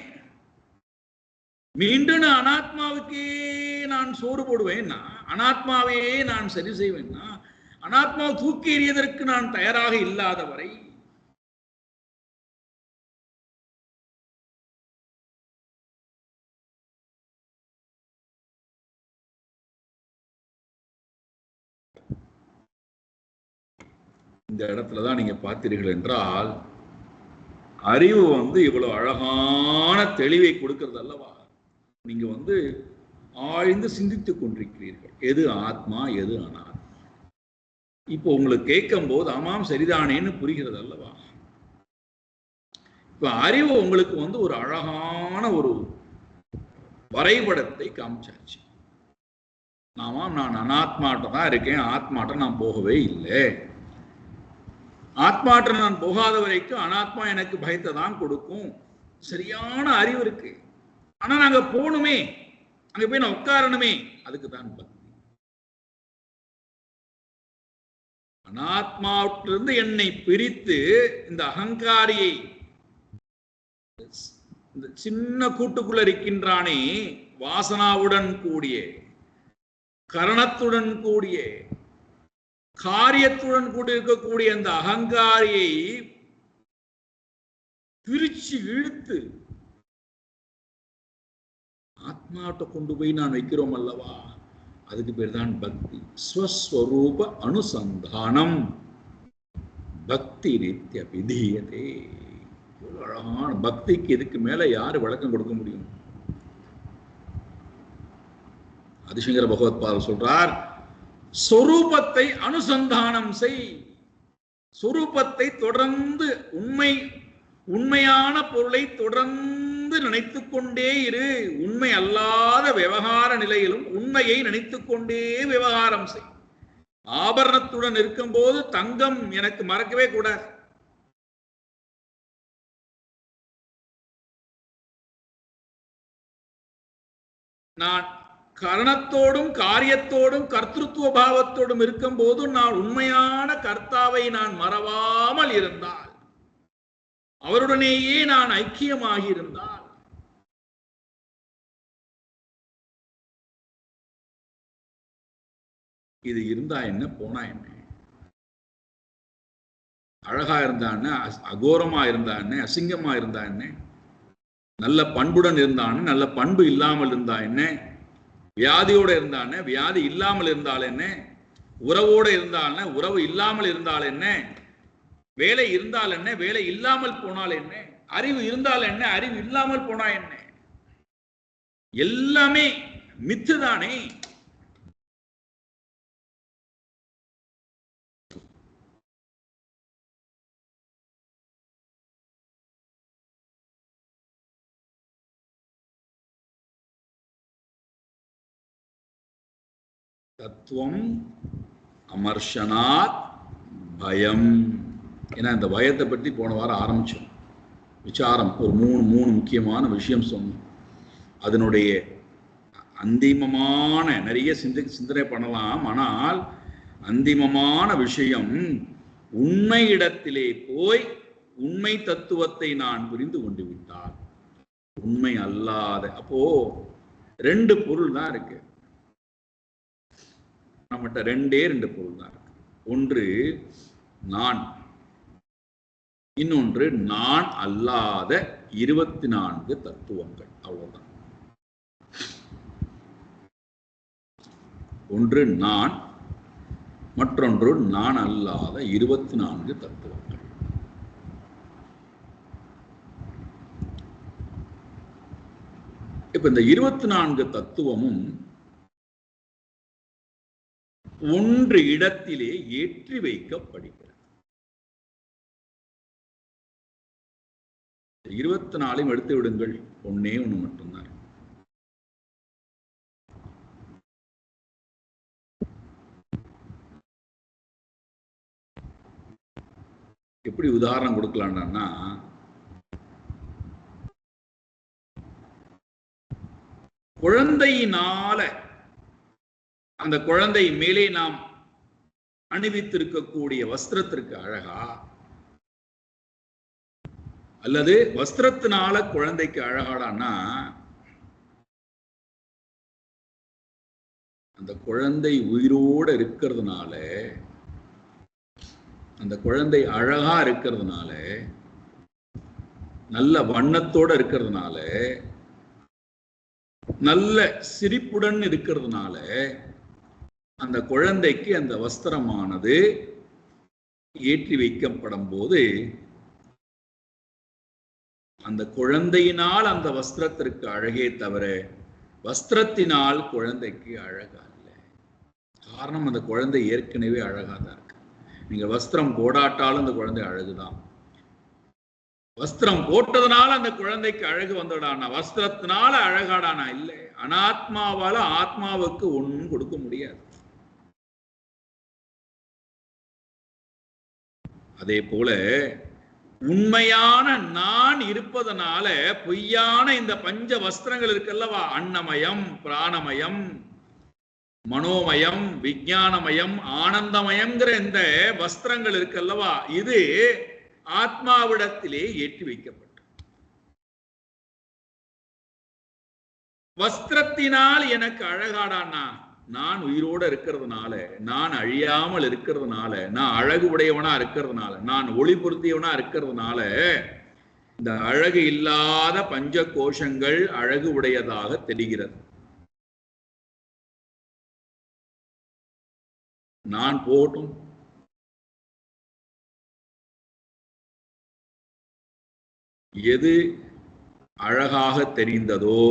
மீண்டும் நான் அனாத்மாவுக்கே நான் சோறு போடுவேன்னா, அனாத்மாவையே நான் சரி செய்வேன்னா, அனாத்மாவை தூக்கி எறியதற்கு நான் தயாராக இல்லாத வரை இந்த இடத்துலதான் நீங்க பார்த்தீர்கள் என்றால் அறிவு இவ்வளவு அழகான தெளிவை கொடுக்கிறது அல்லவா. நீங்க ஆழ்ந்து சிந்தித்துக் கொண்டிருக்கிறீர்கள், எது ஆத்மா எது அனாத்மா. இப்போ உங்களுக்கு கேட்கும் போது ஆமாம் சரிதானேன்னு புரிகிறது அல்லவா. இப்ப அறிவு உங்களுக்கு ஒரு அழகான ஒரு வரைபடத்தை காமிச்சாச்சு. ஆமாம் நான் அனாத்மாட்ட தான் இருக்கேன், ஆத்மாட்ட நான் போகவே இல்லை. ஆத்மாட்ட நான் போகாத வரைக்கும் அனாத்மா எனக்கு பயத்தை தான் கொடுக்கும். சரியான அறிவு இருக்கு. ஆனா நாங்க போகணுமே, அங்க போய் நான் உட்காரணுமே, அதுக்கு தான் பக்தி. அனாத்மாவிலிருந்து என்னை பிரித்து இந்த அகங்காரியை இந்த சின்ன கூட்டுக்குள்ள இருக்கின்றானே, வாசனாவுடன் கூடிய, கரணத்துடன் கூடிய, காரியத்துடன் கூட இருக்கக்கூடிய அந்த அகங்காரியை பிரிச்சு இழுத்து ஆத்மாட்ட கொண்டு போய் நான் வைக்கிறோம் அல்லவா, அதுக்கு பேர் தான் பக்தி. ஸ்வஸ்வரூப அனுசந்தானம் பக்தி ரீத்ய விதீயதே. அழகான பக்திக்கு இதுக்கு மேல யாரு விளக்கம் கொடுக்க முடியும்? ஆதிசங்கர பகவத்பாதர் சொல்றார், சொரூபத்தை அனுசந்தானம் செய். சொரூபத்தை தொடர்ந்து உண்மையான பொருளை தொடர்ந்து நினைத்துக் கொண்டே இரு. உண்மை அல்லாத விவகார நிலையிலும் உண்மையை நினைத்துக் கொண்டே விவகாரம் செய். ஆபரணத்துடன் இருக்கும் போது தங்கம் எனக்கு மறக்கவே கூடாது. நான் கரணத்தோடும் காரியத்தோடும் கர்த்திருவ பாவத்தோடும் இருக்கும் போது நான் உண்மையான கர்த்தாவை நான் மறவாமல் இருந்தால், அவருடனேயே நான் ஐக்கியமாகி இருந்தால், இது இருந்தா என்ன போனா என்ன, அழகா இருந்தா என்ன, அகோரமா இருந்தா என்ன, அசிங்கமா இருந்தா என்ன, நல்ல பண்புடன் இருந்தான், நல்ல பண்பு இல்லாமல் இருந்தா என்ன, வியாதியோட இருந்தானே, வியாதி இல்லாமல் இருந்தால் என்ன, உறவோட இருந்தால் உறவு இல்லாமல் இருந்தால் என்ன, வேலை இருந்தால் என்ன, வேலை இல்லாமல் போனால் என்ன, அறிவு இருந்தால் என்ன, அறிவு இல்லாமல் போனா என்ன? எல்லாமே மித்துதானே. தத்துவம் அமர்ஷனாத் பயம். ஏன்னா இந்த பயத்தை பற்றி போன வாரம் ஆரம்பிச்சோம். விசாரம் ஒரு மூணு முக்கியமான விஷயம் சொன்னோம். அதனுடைய அந்திமமான நிறைய சிந்தனை பண்ணலாம். ஆனால் அந்திமமான விஷயம், உண்மை இடத்திலே போய் உண்மை தத்துவத்தை நான் புரிந்து கொண்டு விட்டால் உண்மை அல்லாத, அப்போ ரெண்டு பொருள் தான் இருக்கு நம்மகிட்ட, ரெண்டு பொருள் தான் இருக்கு. ஒன்று நான், இன்னொன்று நான் அல்லாத 24 தத்துவங்கள். அவ்வளவுதான். ஒன்று நான், மற்றொன்று நான் அல்லாத 24 தத்துவங்கள். இப்ப இந்த 24 தத்துவமும் ஒன்று இடத்திலே ஏற்றி வைக்கப்படுகிறது. 24 எடுத்து விடுங்கள், ஒன்னே ஒண்ணு மட்டும்தான். எப்படி உதாரணம் கொடுக்கலாம்னா, குழந்தையினால அந்த குழந்தை மேலே நாம் அணிவித்திருக்கக்கூடிய வஸ்திரத்திற்கு அழகா, அல்லது வஸ்திரத்தினால குழந்தைக்கு அழகாடானா, அந்த குழந்தை உயிரோடு இருக்கிறதுனால, அந்த குழந்தை அழகா இருக்கிறதுனால, நல்ல வண்ணத்தோட இருக்கிறதுனால, நல்ல சிரிப்புடன் இருக்கிறதுனால, அந்த குழந்தைக்கு அந்த வஸ்திரமானது ஏற்றி வைக்கப்படும் போது அந்த குழந்தையினால் அந்த வஸ்திரத்திற்கு அழகே தவிர வஸ்திரத்தினால் குழந்தைக்கு அழகா இல்லை. காரணம், அந்த குழந்தை ஏற்கனவே அழகா தான் இருக்கு. நீங்க வஸ்திரம் போடாட்டாலும் அந்த குழந்தை அழகுதான். வஸ்திரம் போட்டதுனால அந்த குழந்தைக்கு அழகு வந்துடானா, வஸ்திரத்தினால அழகாடானா இல்லை. அனாத்மாவால ஆத்மாவுக்கு ஒன்றும் கொடுக்க முடியாது. அதே போல உண்மையான நான் இருப்பதனால பொய்யான இந்த பஞ்ச வஸ்திரங்கள் இருக்கல்லவா, அன்னமயம், பிராணமயம், மனோமயம், விஞ்ஞானமயம், ஆனந்தமயம்ங்கிற இந்த வஸ்திரங்கள் இருக்கல்லவா, இது ஆத்மாவிடத்திலே ஏற்றி வைக்கப்பட்ட வஸ்திரத்தினால் எனக்கு அழகாடானா, நான் உயிரோட இருக்கிறதுனால, நான் அழியாமல் இருக்கிறதுனால, நான் அழகு உடையவனா இருக்கிறதுனால, நான் ஒளி பொருத்தியவனா இருக்கிறதுனால, இந்த அழகு இல்லாத பஞ்ச கோஷங்கள் அழகு உடையதாக தெரிகிறது. நான் போட்டும், எது அழகாக தெரிந்ததோ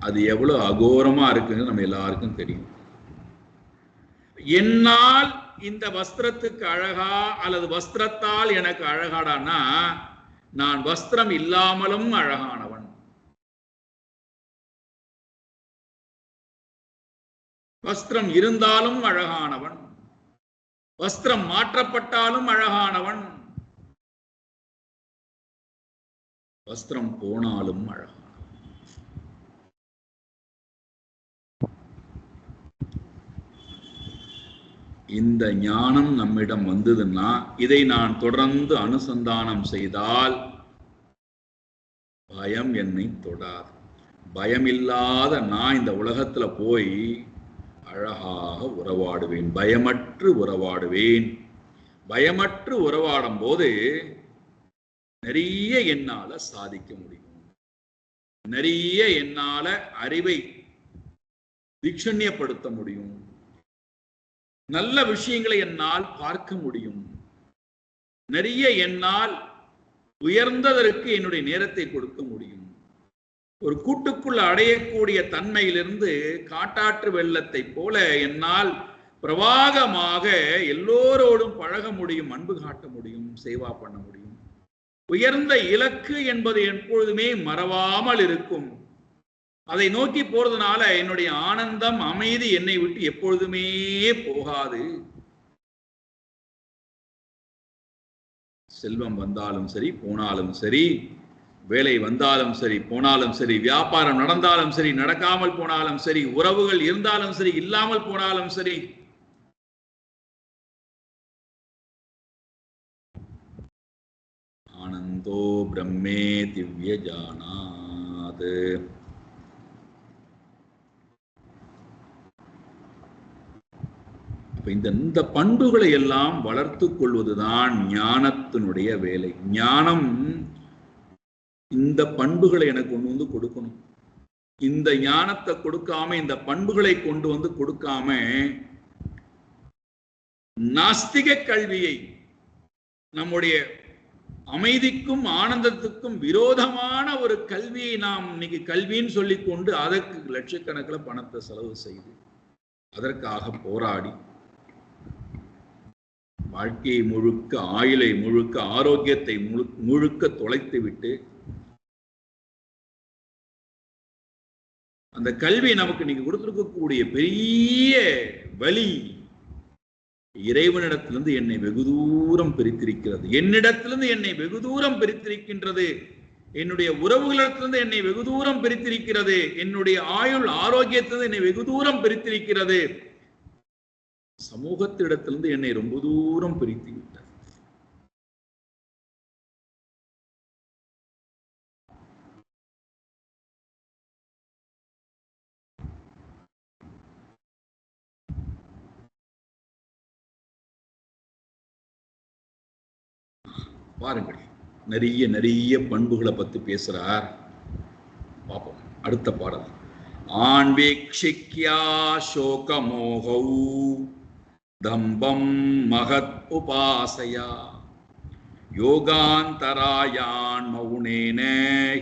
அது எவ்வளவு அகோரமா இருக்குன்னு நம்ம எல்லாருக்கும் தெரியும். என்னால் இந்த வஸ்திரத்துக்கு அழகா அல்லது வஸ்திரத்தால் எனக்கு அழகாடானா, நான் வஸ்திரம் இல்லாமலும் அழகானவன், வஸ்திரம் இருந்தாலும் அழகானவன், வஸ்திரம் மாற்றப்பட்டாலும் அழகானவன், வஸ்திரம் போனாலும் அழகானவன். இந்த ஞானம் நம்மிடம் வந்ததுன்னா, இதை நான் தொடர்ந்து அனுசந்தானம் செய்தால் பயம் என்னை தொடாது. பயமில்லாத நான் இந்த உலகத்துல போய் அழகாக உறவாடுவேன், பயமற்று உறவாடுவேன். பயமற்று உறவாடும் போது நிறைய என்னால சாதிக்க முடியும், நிறைய என்னால அறிவை தீட்சண்யப்படுத்த முடியும், நல்ல விஷயங்களை என்னால் பார்க்க முடியும், நிறைய என்னால் உயர்ந்ததற்கு என்னுடைய நேரத்தை கொடுக்க முடியும். ஒரு கூட்டுக்குள் அடையக்கூடிய தன்மையிலிருந்து காட்டாற்று வெள்ளத்தை போல என்னால் பிரவாகமாக எல்லோரோடும் பழக முடியும், அன்பு காட்ட முடியும், சேவா பண்ண முடியும். உயர்ந்த இலக்கு என்பது எப்பொழுதுமே மறவாமல் இருக்கும். அதை நோக்கி போறதுனால என்னுடைய ஆனந்தம், அமைதி என்னை விட்டு எப்பொழுதுமே போகாது. செல்வம் வந்தாலும் சரி போனாலும் சரி, வேலை வந்தாலும் சரி போனாலும் சரி, வியாபாரம் நடந்தாலும் சரி நடக்காமல் போனாலும் சரி, உறவுகள் இருந்தாலும் சரி இல்லாமல் போனாலும் சரி, ஆனந்தோ பிரம்மே திவ்ய ஜானாத். இந்த பண்புகளை எல்லாம் வளர்த்து கொள்வதுதான் ஞானத்தினுடைய வேலை. ஞானம் இந்த பண்புகளை எனக்கு கொண்டு வந்து கொடுக்கணும். இந்த ஞானத்தை கொடுக்காம, இந்த பண்புகளை கொண்டு வந்து கொடுக்காம, நாஸ்திக கல்வியை, நம்முடைய அமைதிக்கும் ஆனந்தத்துக்கும் விரோதமான ஒரு கல்வியை நாம் இன்னைக்கு கல்வின்னு சொல்லிக்கொண்டு அதற்கு லட்சக்கணக்கில் பணத்தை செலவு செய்து அதற்காக போராடி வாழ்க்கையை முழுக்க, ஆயுளை முழுக்க, ஆரோக்கியத்தை முழுக்க தொலைத்து விட்டு அந்த கல்வி நமக்கு நீங்க கொடுத்திருக்கக்கூடிய பெரிய வலி இறைவனிடத்திலிருந்து என்னை வெகு தூரம் பிரித்திருக்கிறது. என்னிடத்திலிருந்து என்னை வெகு தூரம் பிரித்திருக்கின்றது. என்னுடைய உறவுகளிடத்திலிருந்து என்னை வெகு தூரம் பிரித்திருக்கிறது. என்னுடைய ஆயுள் ஆரோக்கியத்திலிருந்து என்னை வெகு தூரம் பிரித்திருக்கிறது. சமூகத்திடத்திலிருந்து என்னை ரொம்ப தூரம் பிரித்து விட்டது. பாருங்கள், நிறைய நிறைய பண்புகளை பத்தி பேசுறார். பார்ப்போம் அடுத்த பாடல். ஆன்வீக்ஷிக்யா சோகமோகௌ தம்பம் மகத் உபாசயா யோகாந்தராயான் மௌனேன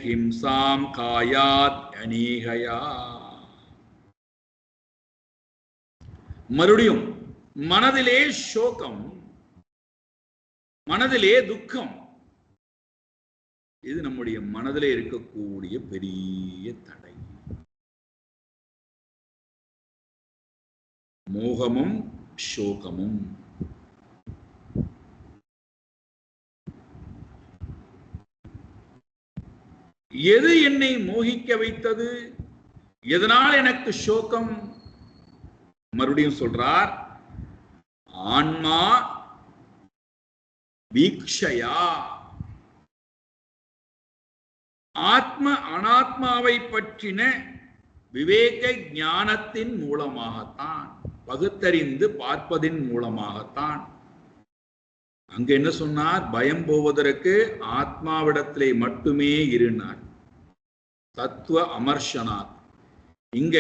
ஹிம்சாம் காயாத் அநீகயா. மறுபடியும் மனதிலே சோகம், மனதிலே துக்கம், இது நம்முடைய மனதிலே இருக்கக்கூடிய பெரிய தடை. மோகமும் சோகமும். எது என்னை மோகிக்க வைத்தது? எதனால் எனக்கு சோகம்? மறுபடியும் சொல்றார், ஆன்மா வீக்ஷயா, ஆத்ம அனாத்மாவை பற்றின விவேக ஞானத்தின் மூலமாகத்தான், பகுத்தறிந்து பார்ப்பதின் மூலமாகத்தான். அங்க என்ன சொன்னார்? பயம் போவதற்கு ஆத்மாவிடத்திலே மட்டுமே இருந்தார், தத்துவ அமர்ஷனாத். இங்க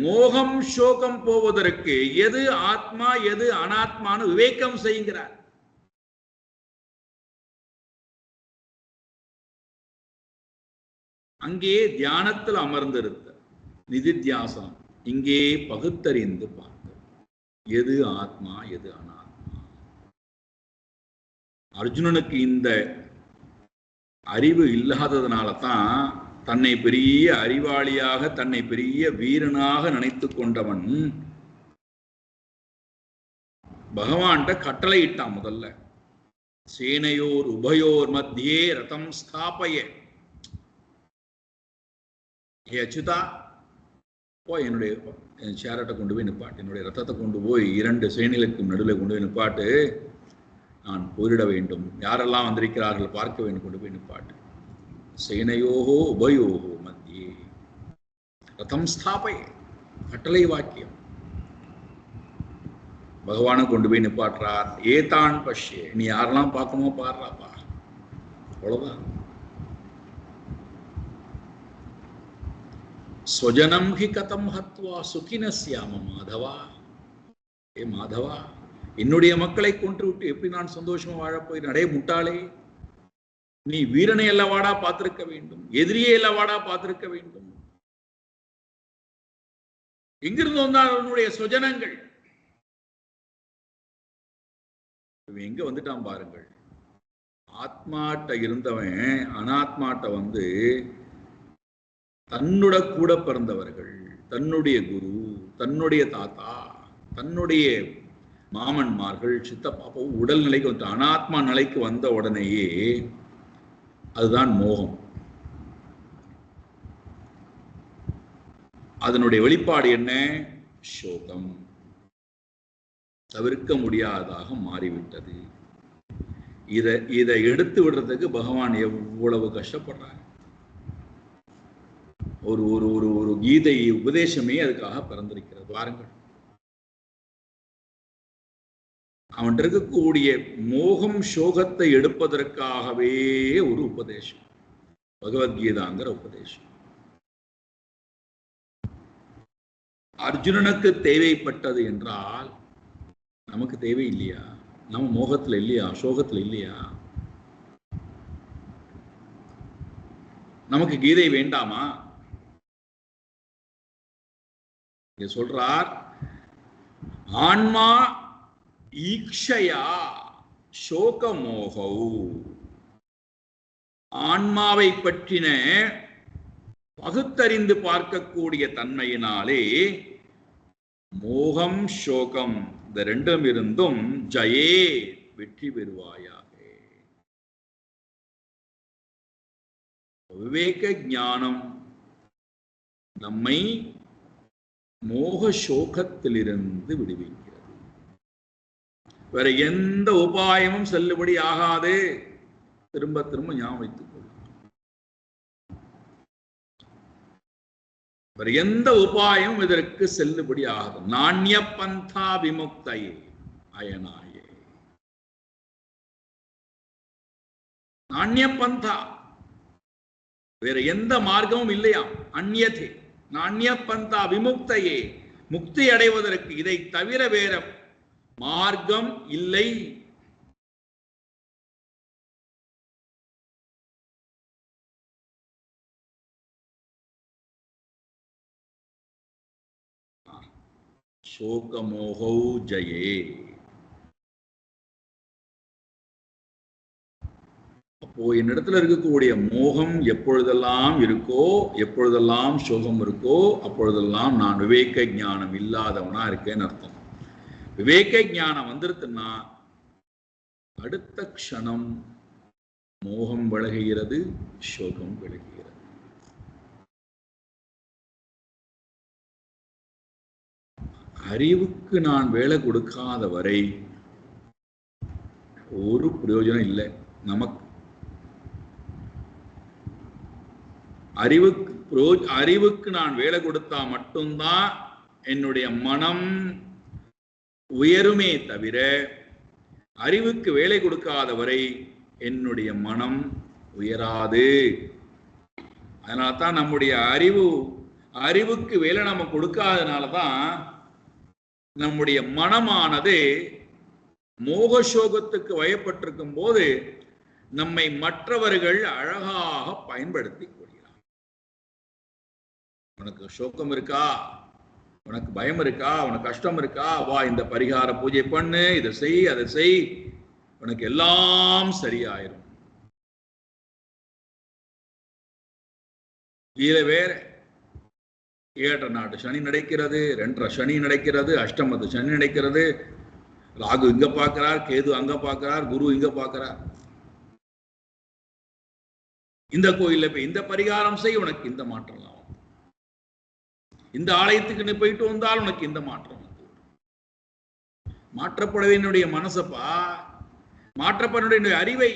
மோகம் சோகம் போவதற்கு எது ஆத்மா எது அனாத்மான்னு விவேகம் செய்கிறார். அங்கே தியானத்தில் அமர்ந்திருத்த நிதித்தியாசனம், இங்கே பகுத்தறிந்து பார்த்த எது ஆத்மா எது அனாத்மா. அர்ஜுனனுக்கு இந்த அறிவு இல்லாததுனால தான் தன்னை பெரிய அறிவாளியாக, தன்னை பெரிய வீரனாக நினைத்து கொண்டவன் பகவான்கிட்ட கட்டளை இட்டான். முதல்ல சேனையோர் உபயோர் மத்தியே ரதம் ஸ்தாபய, ஏ அச்சுதா போ, என்னுடைய சேரட்டை கொண்டு போய் நிப்பாட்டு, என்னுடைய ரத்தத்தை கொண்டு போய் 2 சேனைகளுக்கும் நடுவில் கொண்டு போய் நிப்பாட்டு, நான் போரிட வேண்டும், யாரெல்லாம் வந்திருக்கிறார்கள் பார்க்க வேண்டும், கொண்டு போய் நிப்பாட்டு. சேனையோகோ உபயோகோ மத்தியே ரதம் ஸ்தாபய, கட்டளை வாக்கியம். பகவானை கொண்டு போய் நிப்பாட்டுறார். ஏதான் பஷ்யே, நீ யாரெல்லாம் பார்க்கணுமோ பாடுறாப்பா, அவ்வளவுதான். ஸ்வஜனம் ஹி கதம் ஹத்வா சுகினஸ்யாம மாதவா. ஏ மாதவா, என்னுடைய மக்களை கொன்று விட்டு எப்படி நான் சந்தோஷமா வாழப் போகிறேன்? அடே முட்டாளே, நீ வீரனை அல்லவாடா பார்த்திருக்க வேண்டும், எதிரியை அல்லவாடா பார்த்திருக்க வேண்டும். எங்கிருந்து வந்தால் அவனுடைய சுஜனங்கள் எங்க வந்துட்டான் பாருங்கள். ஆத்மாட்ட இருந்தவன் அனாத்மாட்ட வந்து தன்னுட கூட பிறந்தவர்கள், தன்னுடைய குரு, தன்னுடைய தாத்தா, தன்னுடைய மாமன்மார்கள், சித்தப்பா உடல்நிலைக்கு வந்து அனாத்மா நிலைக்கு வந்த உடனேயே அதுதான் மோகம். அதனுடைய வெளிப்பாடு என்ன? சோகம். தவிர்க்க முடியாததாக மாறிவிட்டது. இதை எடுத்து விடுறதுக்கு பகவான் எவ்வளவு கஷ்டப்படுறாங்க. ஒரு ஒரு ஒரு ஒரு கீதை உபதேசமே அதுக்காக பிறந்திருக்கிறது. வாருங்கள், அவன் இருக்கக்கூடிய மோகம் சோகத்தை எடுப்பதற்காகவே ஒரு உபதேசம், பகவத்கீதாங்கிற உபதேசம். அர்ஜுனனுக்கு தேவைப்பட்டது என்றால் நமக்கு தேவை இல்லையா? நம்ம மோகத்துல இல்லையா? சோகத்துல இல்லையா? நமக்கு கீதை வேண்டாமா? சொல்றார், ஆன்மா ஈக்ஷயா சோக மோகௌ. ஆன்மாவை பற்றின பகுத்தறிந்து பார்க்கக்கூடிய தன்மையினாலே மோகம் சோகம் இந்த ரெண்டும் இருந்தும் ஜயே வெற்றி பெறுவாயாக. விவேக ஞானம் நம்மை மோக சோகத்திலிருந்து விடுவிக்கிறது. வேற எந்த உபாயமும் செல்லுபடி ஆகாது. திரும்ப திரும்ப ஞாபகம் வைத்துக் கொள்ளும். வேற எந்த உபாயமும் இதற்கு செல்லுபடி ஆகாது. நாண்ய பந்தா விமுக்தையே அயனாயே. நாண்ய பந்தா, வேற எந்த மார்க்கமும் இல்லையா? அந்நியதே நாண்ய பந்தா விமுக்தையே, முக்தி அடைவதற்கு இதை தவிர வேற மார்க்கம் இல்லை. சோகமோகௌ ஜயே. அப்போ என்னிடத்துல இருக்கக்கூடிய மோகம் எப்பொழுதெல்லாம் இருக்கோ, எப்பொழுதெல்லாம் சோகம் இருக்கோ, அப்பொழுதெல்லாம் நான் விவேக ஞானம் இல்லாதவனா இருக்கேன்னு அர்த்தம். விவேக ஞானம் வந்துருத்துன்னா அடுத்த க்ஷணம் மோகம் விலகுகிறது, சோகம் விலகுகிறது. அறிவுக்கு நான் வேலை கொடுக்காத வரை ஒரு பிரயோஜனம் இல்லை நமக்கு. அறிவுக்கு நான் வேலை கொடுத்தா மட்டும்தான் என்னுடைய மனம் உயருமே தவிர, அறிவுக்கு வேலை கொடுக்காத வரை என்னுடைய மனம் உயராது. அதனால தான் நம்முடைய அறிவுக்கு வேலை நம்ம கொடுக்காதனாலதான் நம்முடைய மனமானது மோகசோகத்துக்கு வயப்பட்டிருக்கும் போது நம்மை மற்றவர்கள் அழகாக பயன்படுத்தி கொள்கிறார். உனக்கு சோகம் இருக்கா, உனக்கு பயம் இருக்கா, உனக்கு கஷ்டம் இருக்கா, வா இந்த பரிகார பூஜை பண்ணு, இதை செய், அதை செய், உனக்கு எல்லாம் சரியாயிரும். இதுல வேற 7 நாட்டு சனி நடக்கிறது, 2 சனி நடக்கிறது, அஷ்டமத்து சனி நடக்கிறது, ராகு இங்க பார்க்கிறார், கேது அங்க பார்க்கிறார், குரு இங்க பார்க்கிறார். இந்த கோயில்ல போய் இந்த பரிகாரம் செய், உனக்கு இந்த மாற்றம் ஆகும். இந்த ஆலயத்துக்கு நீ போயிட்டு வந்தால் உனக்கு இந்த மாற்றம் வந்து மாற்றப்படவே என்னுடைய மனசப்பா, மாற்றப்பட என்னுடைய அறிவை.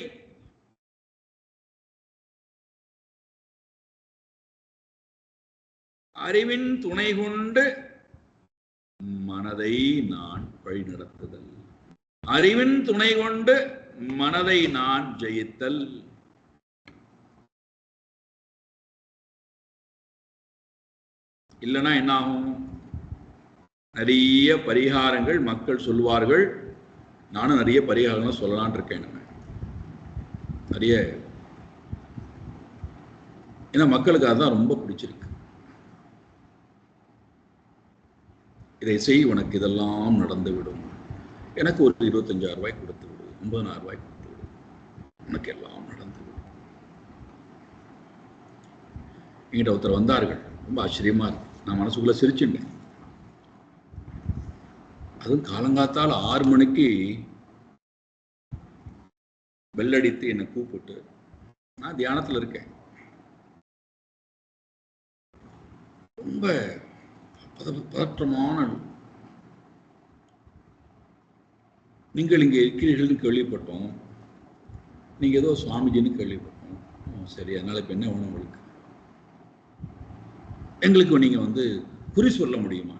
அறிவின் துணை கொண்டு மனதை நான் வழிநடத்துதல், அறிவின் துணை கொண்டு மனதை நான் ஜெயித்தல். இல்லைன்னா என்ன ஆகும்? நிறைய பரிகாரங்கள் மக்கள் சொல்வார்கள். நானும் நிறைய பரிகாரங்கள் சொல்லலான் இருக்கேன். நிறைய ஏன்னா மக்களுக்கு அதுதான் ரொம்ப பிடிச்சிருக்கு. இதை செய், உனக்கு இதெல்லாம் நடந்து விடும், எனக்கு ஒரு 25,000 ரூபாய் கொடுத்து விடு, 50,000 ரூபாய் கொடுத்து விடு, உனக்கு எல்லாம் நடந்து விடும். என்கிட்ட ஒருத்தர் வந்தார்கள், ரொம்ப ஆச்சரியமா இருக்கு. நான் மனசுக்குள்ள சிரிச்சுட்டேன். அதுவும் காலங்காத்தால் 6 மணிக்கு பெல்லடித்து என்னை கூப்பிட்டு, நான் தியானத்தில் இருக்கேன், ரொம்ப பதற்றமான, நீங்கள் இங்கே இருக்கிறீர்கள்னு கேள்விப்பட்டோம், நீங்க ஏதோ சுவாமிஜின்னு கேள்விப்பட்டோம். சரி, அதனால இப்ப என்ன வேணும் உங்களுக்கு? எங்களுக்கு நீங்க வந்து குறி சொல்ல முடியுமா?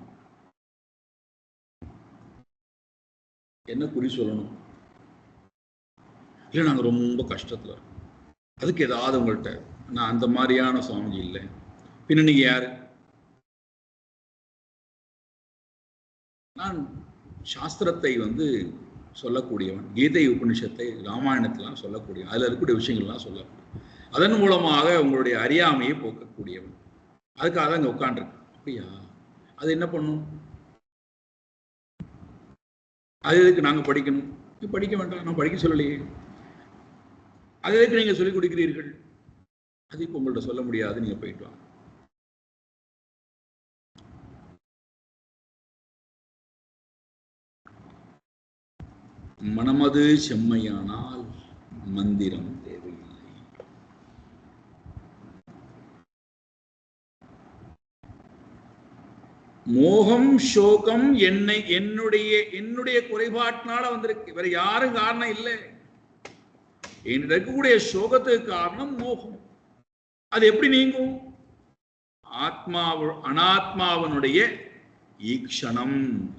என்ன குறி சொல்லணும்? இல்லை, நாங்கள் ரொம்ப கஷ்டத்தில் இருக்கோம், அதுக்கு ஏதாவது உங்கள்கிட்ட. நான் அந்த மாதிரியான சுவாமிஜி இல்லை. பின்ன நீங்க யாரு? நான் சாஸ்திரத்தை வந்து சொல்லக்கூடியவன், கீதை உபநிஷத்தை ராமாயணத்தெல்லாம் சொல்லக்கூடியவன், அதில் இருக்கக்கூடிய விஷயங்கள்லாம் சொல்லக்கூடிய, அதன் மூலமாக உங்களுடைய அறியாமையை போக்கக்கூடியவன். அதுக்காக தான் இங்கே உட்காண்டிருக்கு. அப்படியா? அது என்ன பண்ணும்? அது எதுக்கு நாங்கள் படிக்கணும்? படிக்க வேண்டாம், நான் படிக்க சொல்லலையே. அது எதுக்கு நீங்கள் சொல்லிக் கொடுக்கிறீர்கள்? அது இப்போ உங்கள்கிட்ட சொல்ல முடியாது, நீங்கள் போயிட்டு வாங்க. மனமது செம்மையானால் மந்திரம் தேவையில்லை. மோகம் சோகம் என்னுடைய குறைபாட்டினால வந்திருக்கு, வேற யாரும் காரணம் இல்லை. என்னிடம் இருக்கக்கூடிய சோகத்துக்கு காரணம் மோகம். அது எப்படி நீங்கும்? அனாத்மாவனுடைய ஈக்ஷணம்,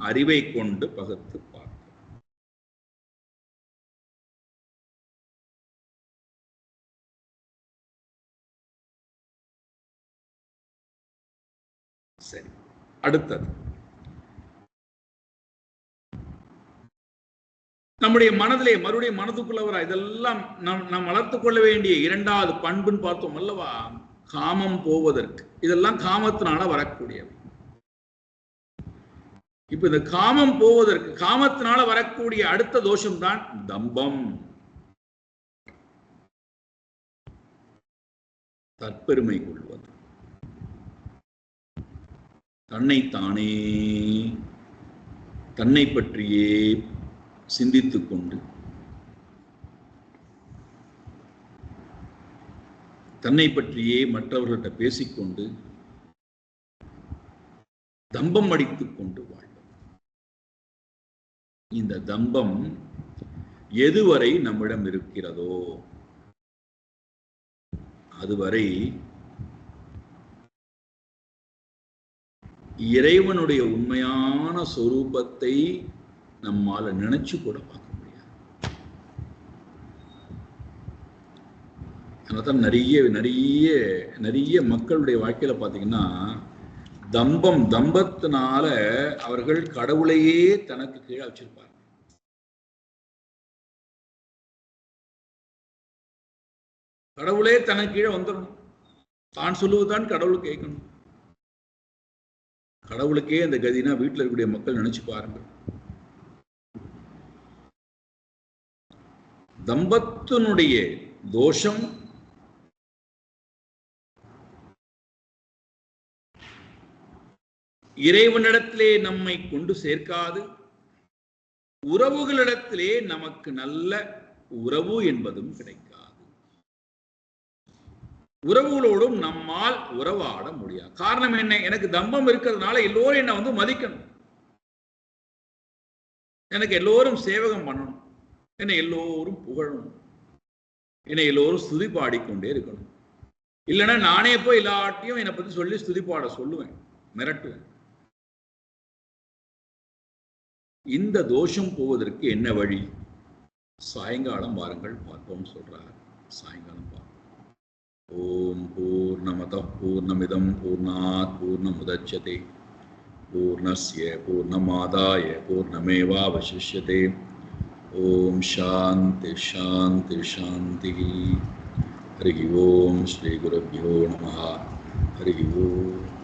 அறிவை கொண்டு பகுத்து பார்க்க. சரி, அடுத்தது நம்முடைய மனதிலே மறுபடியும் மனதுக்குள்ள வர இதெல்லாம் நாம் வளர்த்துக் கொள்ள வேண்டிய 2வது பண்புன்னு பார்த்தோம் அல்லவா? காமம் போவதற்கு. இதெல்லாம் காமத்தினால வரக்கூடியவை. இப்ப இந்த காமம் போவதற்கு, காமத்தினால வரக்கூடிய அடுத்த தோஷம் தான் தம்பம், தற்பெருமை கொள்வது, தன்னைத்தானே தன்னை பற்றியே சிந்தித்துக் கொண்டு, தன்னை பற்றியே மற்றவர்கள்ட்ட பேசிக்கொண்டு தம்பம் அடித்துக் கொண்டு வாழ்வது. இந்த தம்பம் எதுவரை நம்மிடம் இருக்கிறதோ அதுவரை இறைவனுடைய உண்மையான சொரூபத்தை நம்மால நினைச்சு கூட பார்க்க முடியாது. அதனால்தான் நிறைய மக்களுடைய வாழ்க்கையில பார்த்தீங்கன்னா தம்பத்தினால அவர்கள் கடவுளையே தனக்கு கீழே வச்சிருப்பாங்க. கடவுளே தனக்கு கீழே வந்துடணும், தான் சொல்லுவதுதான் கடவுள் கேட்கணும். கடவுளுக்கே அந்த கதினா வீட்டில் இருக்கக்கூடிய மக்கள் நினைச்சு பாருங்க. தம்பத்தினுடைய தோஷம் இறைவனிடத்திலே நம்மை கொண்டு சேர்க்காது, உறவுகளிடத்திலே நமக்கு நல்ல உறவு என்பதும் கிடைக்காது. உறவுகளோடும் நம்மால் உறவாட முடியாது. காரணம் என்ன? எனக்கு தம்பம் இருக்கிறதுனால எல்லோரும் என்னை வந்து மதிக்கணும், எனக்கு எல்லோரும் சேவகம் பண்ணணும், என்னை எல்லோரும் புகழணும், என்னை எல்லோரும் ஸ்துதி பாடிக்கொண்டே இருக்கணும். இல்லைன்னா நானே போய் எல்லாட்டையும் என்னை பத்தி சொல்லி ஸ்துதி பாட சொல்லுவேன், மிரட்டுவேன். இந்த தோஷம் போவதற்கு என்ன வழி? சாயங்காலம் வாருங்கள் பார்ப்போம் சொல்றார். சாயங்காலம் பார்ப்போம். ஓம் பூர்ணமதః பூர்ணமிதம் பூர்ணாத் பூர்ணமுதச்யதே பூர்ணஸ்ய பூர்ணமாதாய பூர்ணமேவாவசிஷ்யதே. ஓம் சாந்தி சாந்தி சாந்தி. ஹரி ஓம் ஸ்ரீ குருப்யோ நமஹ. ஹரி ஓம்.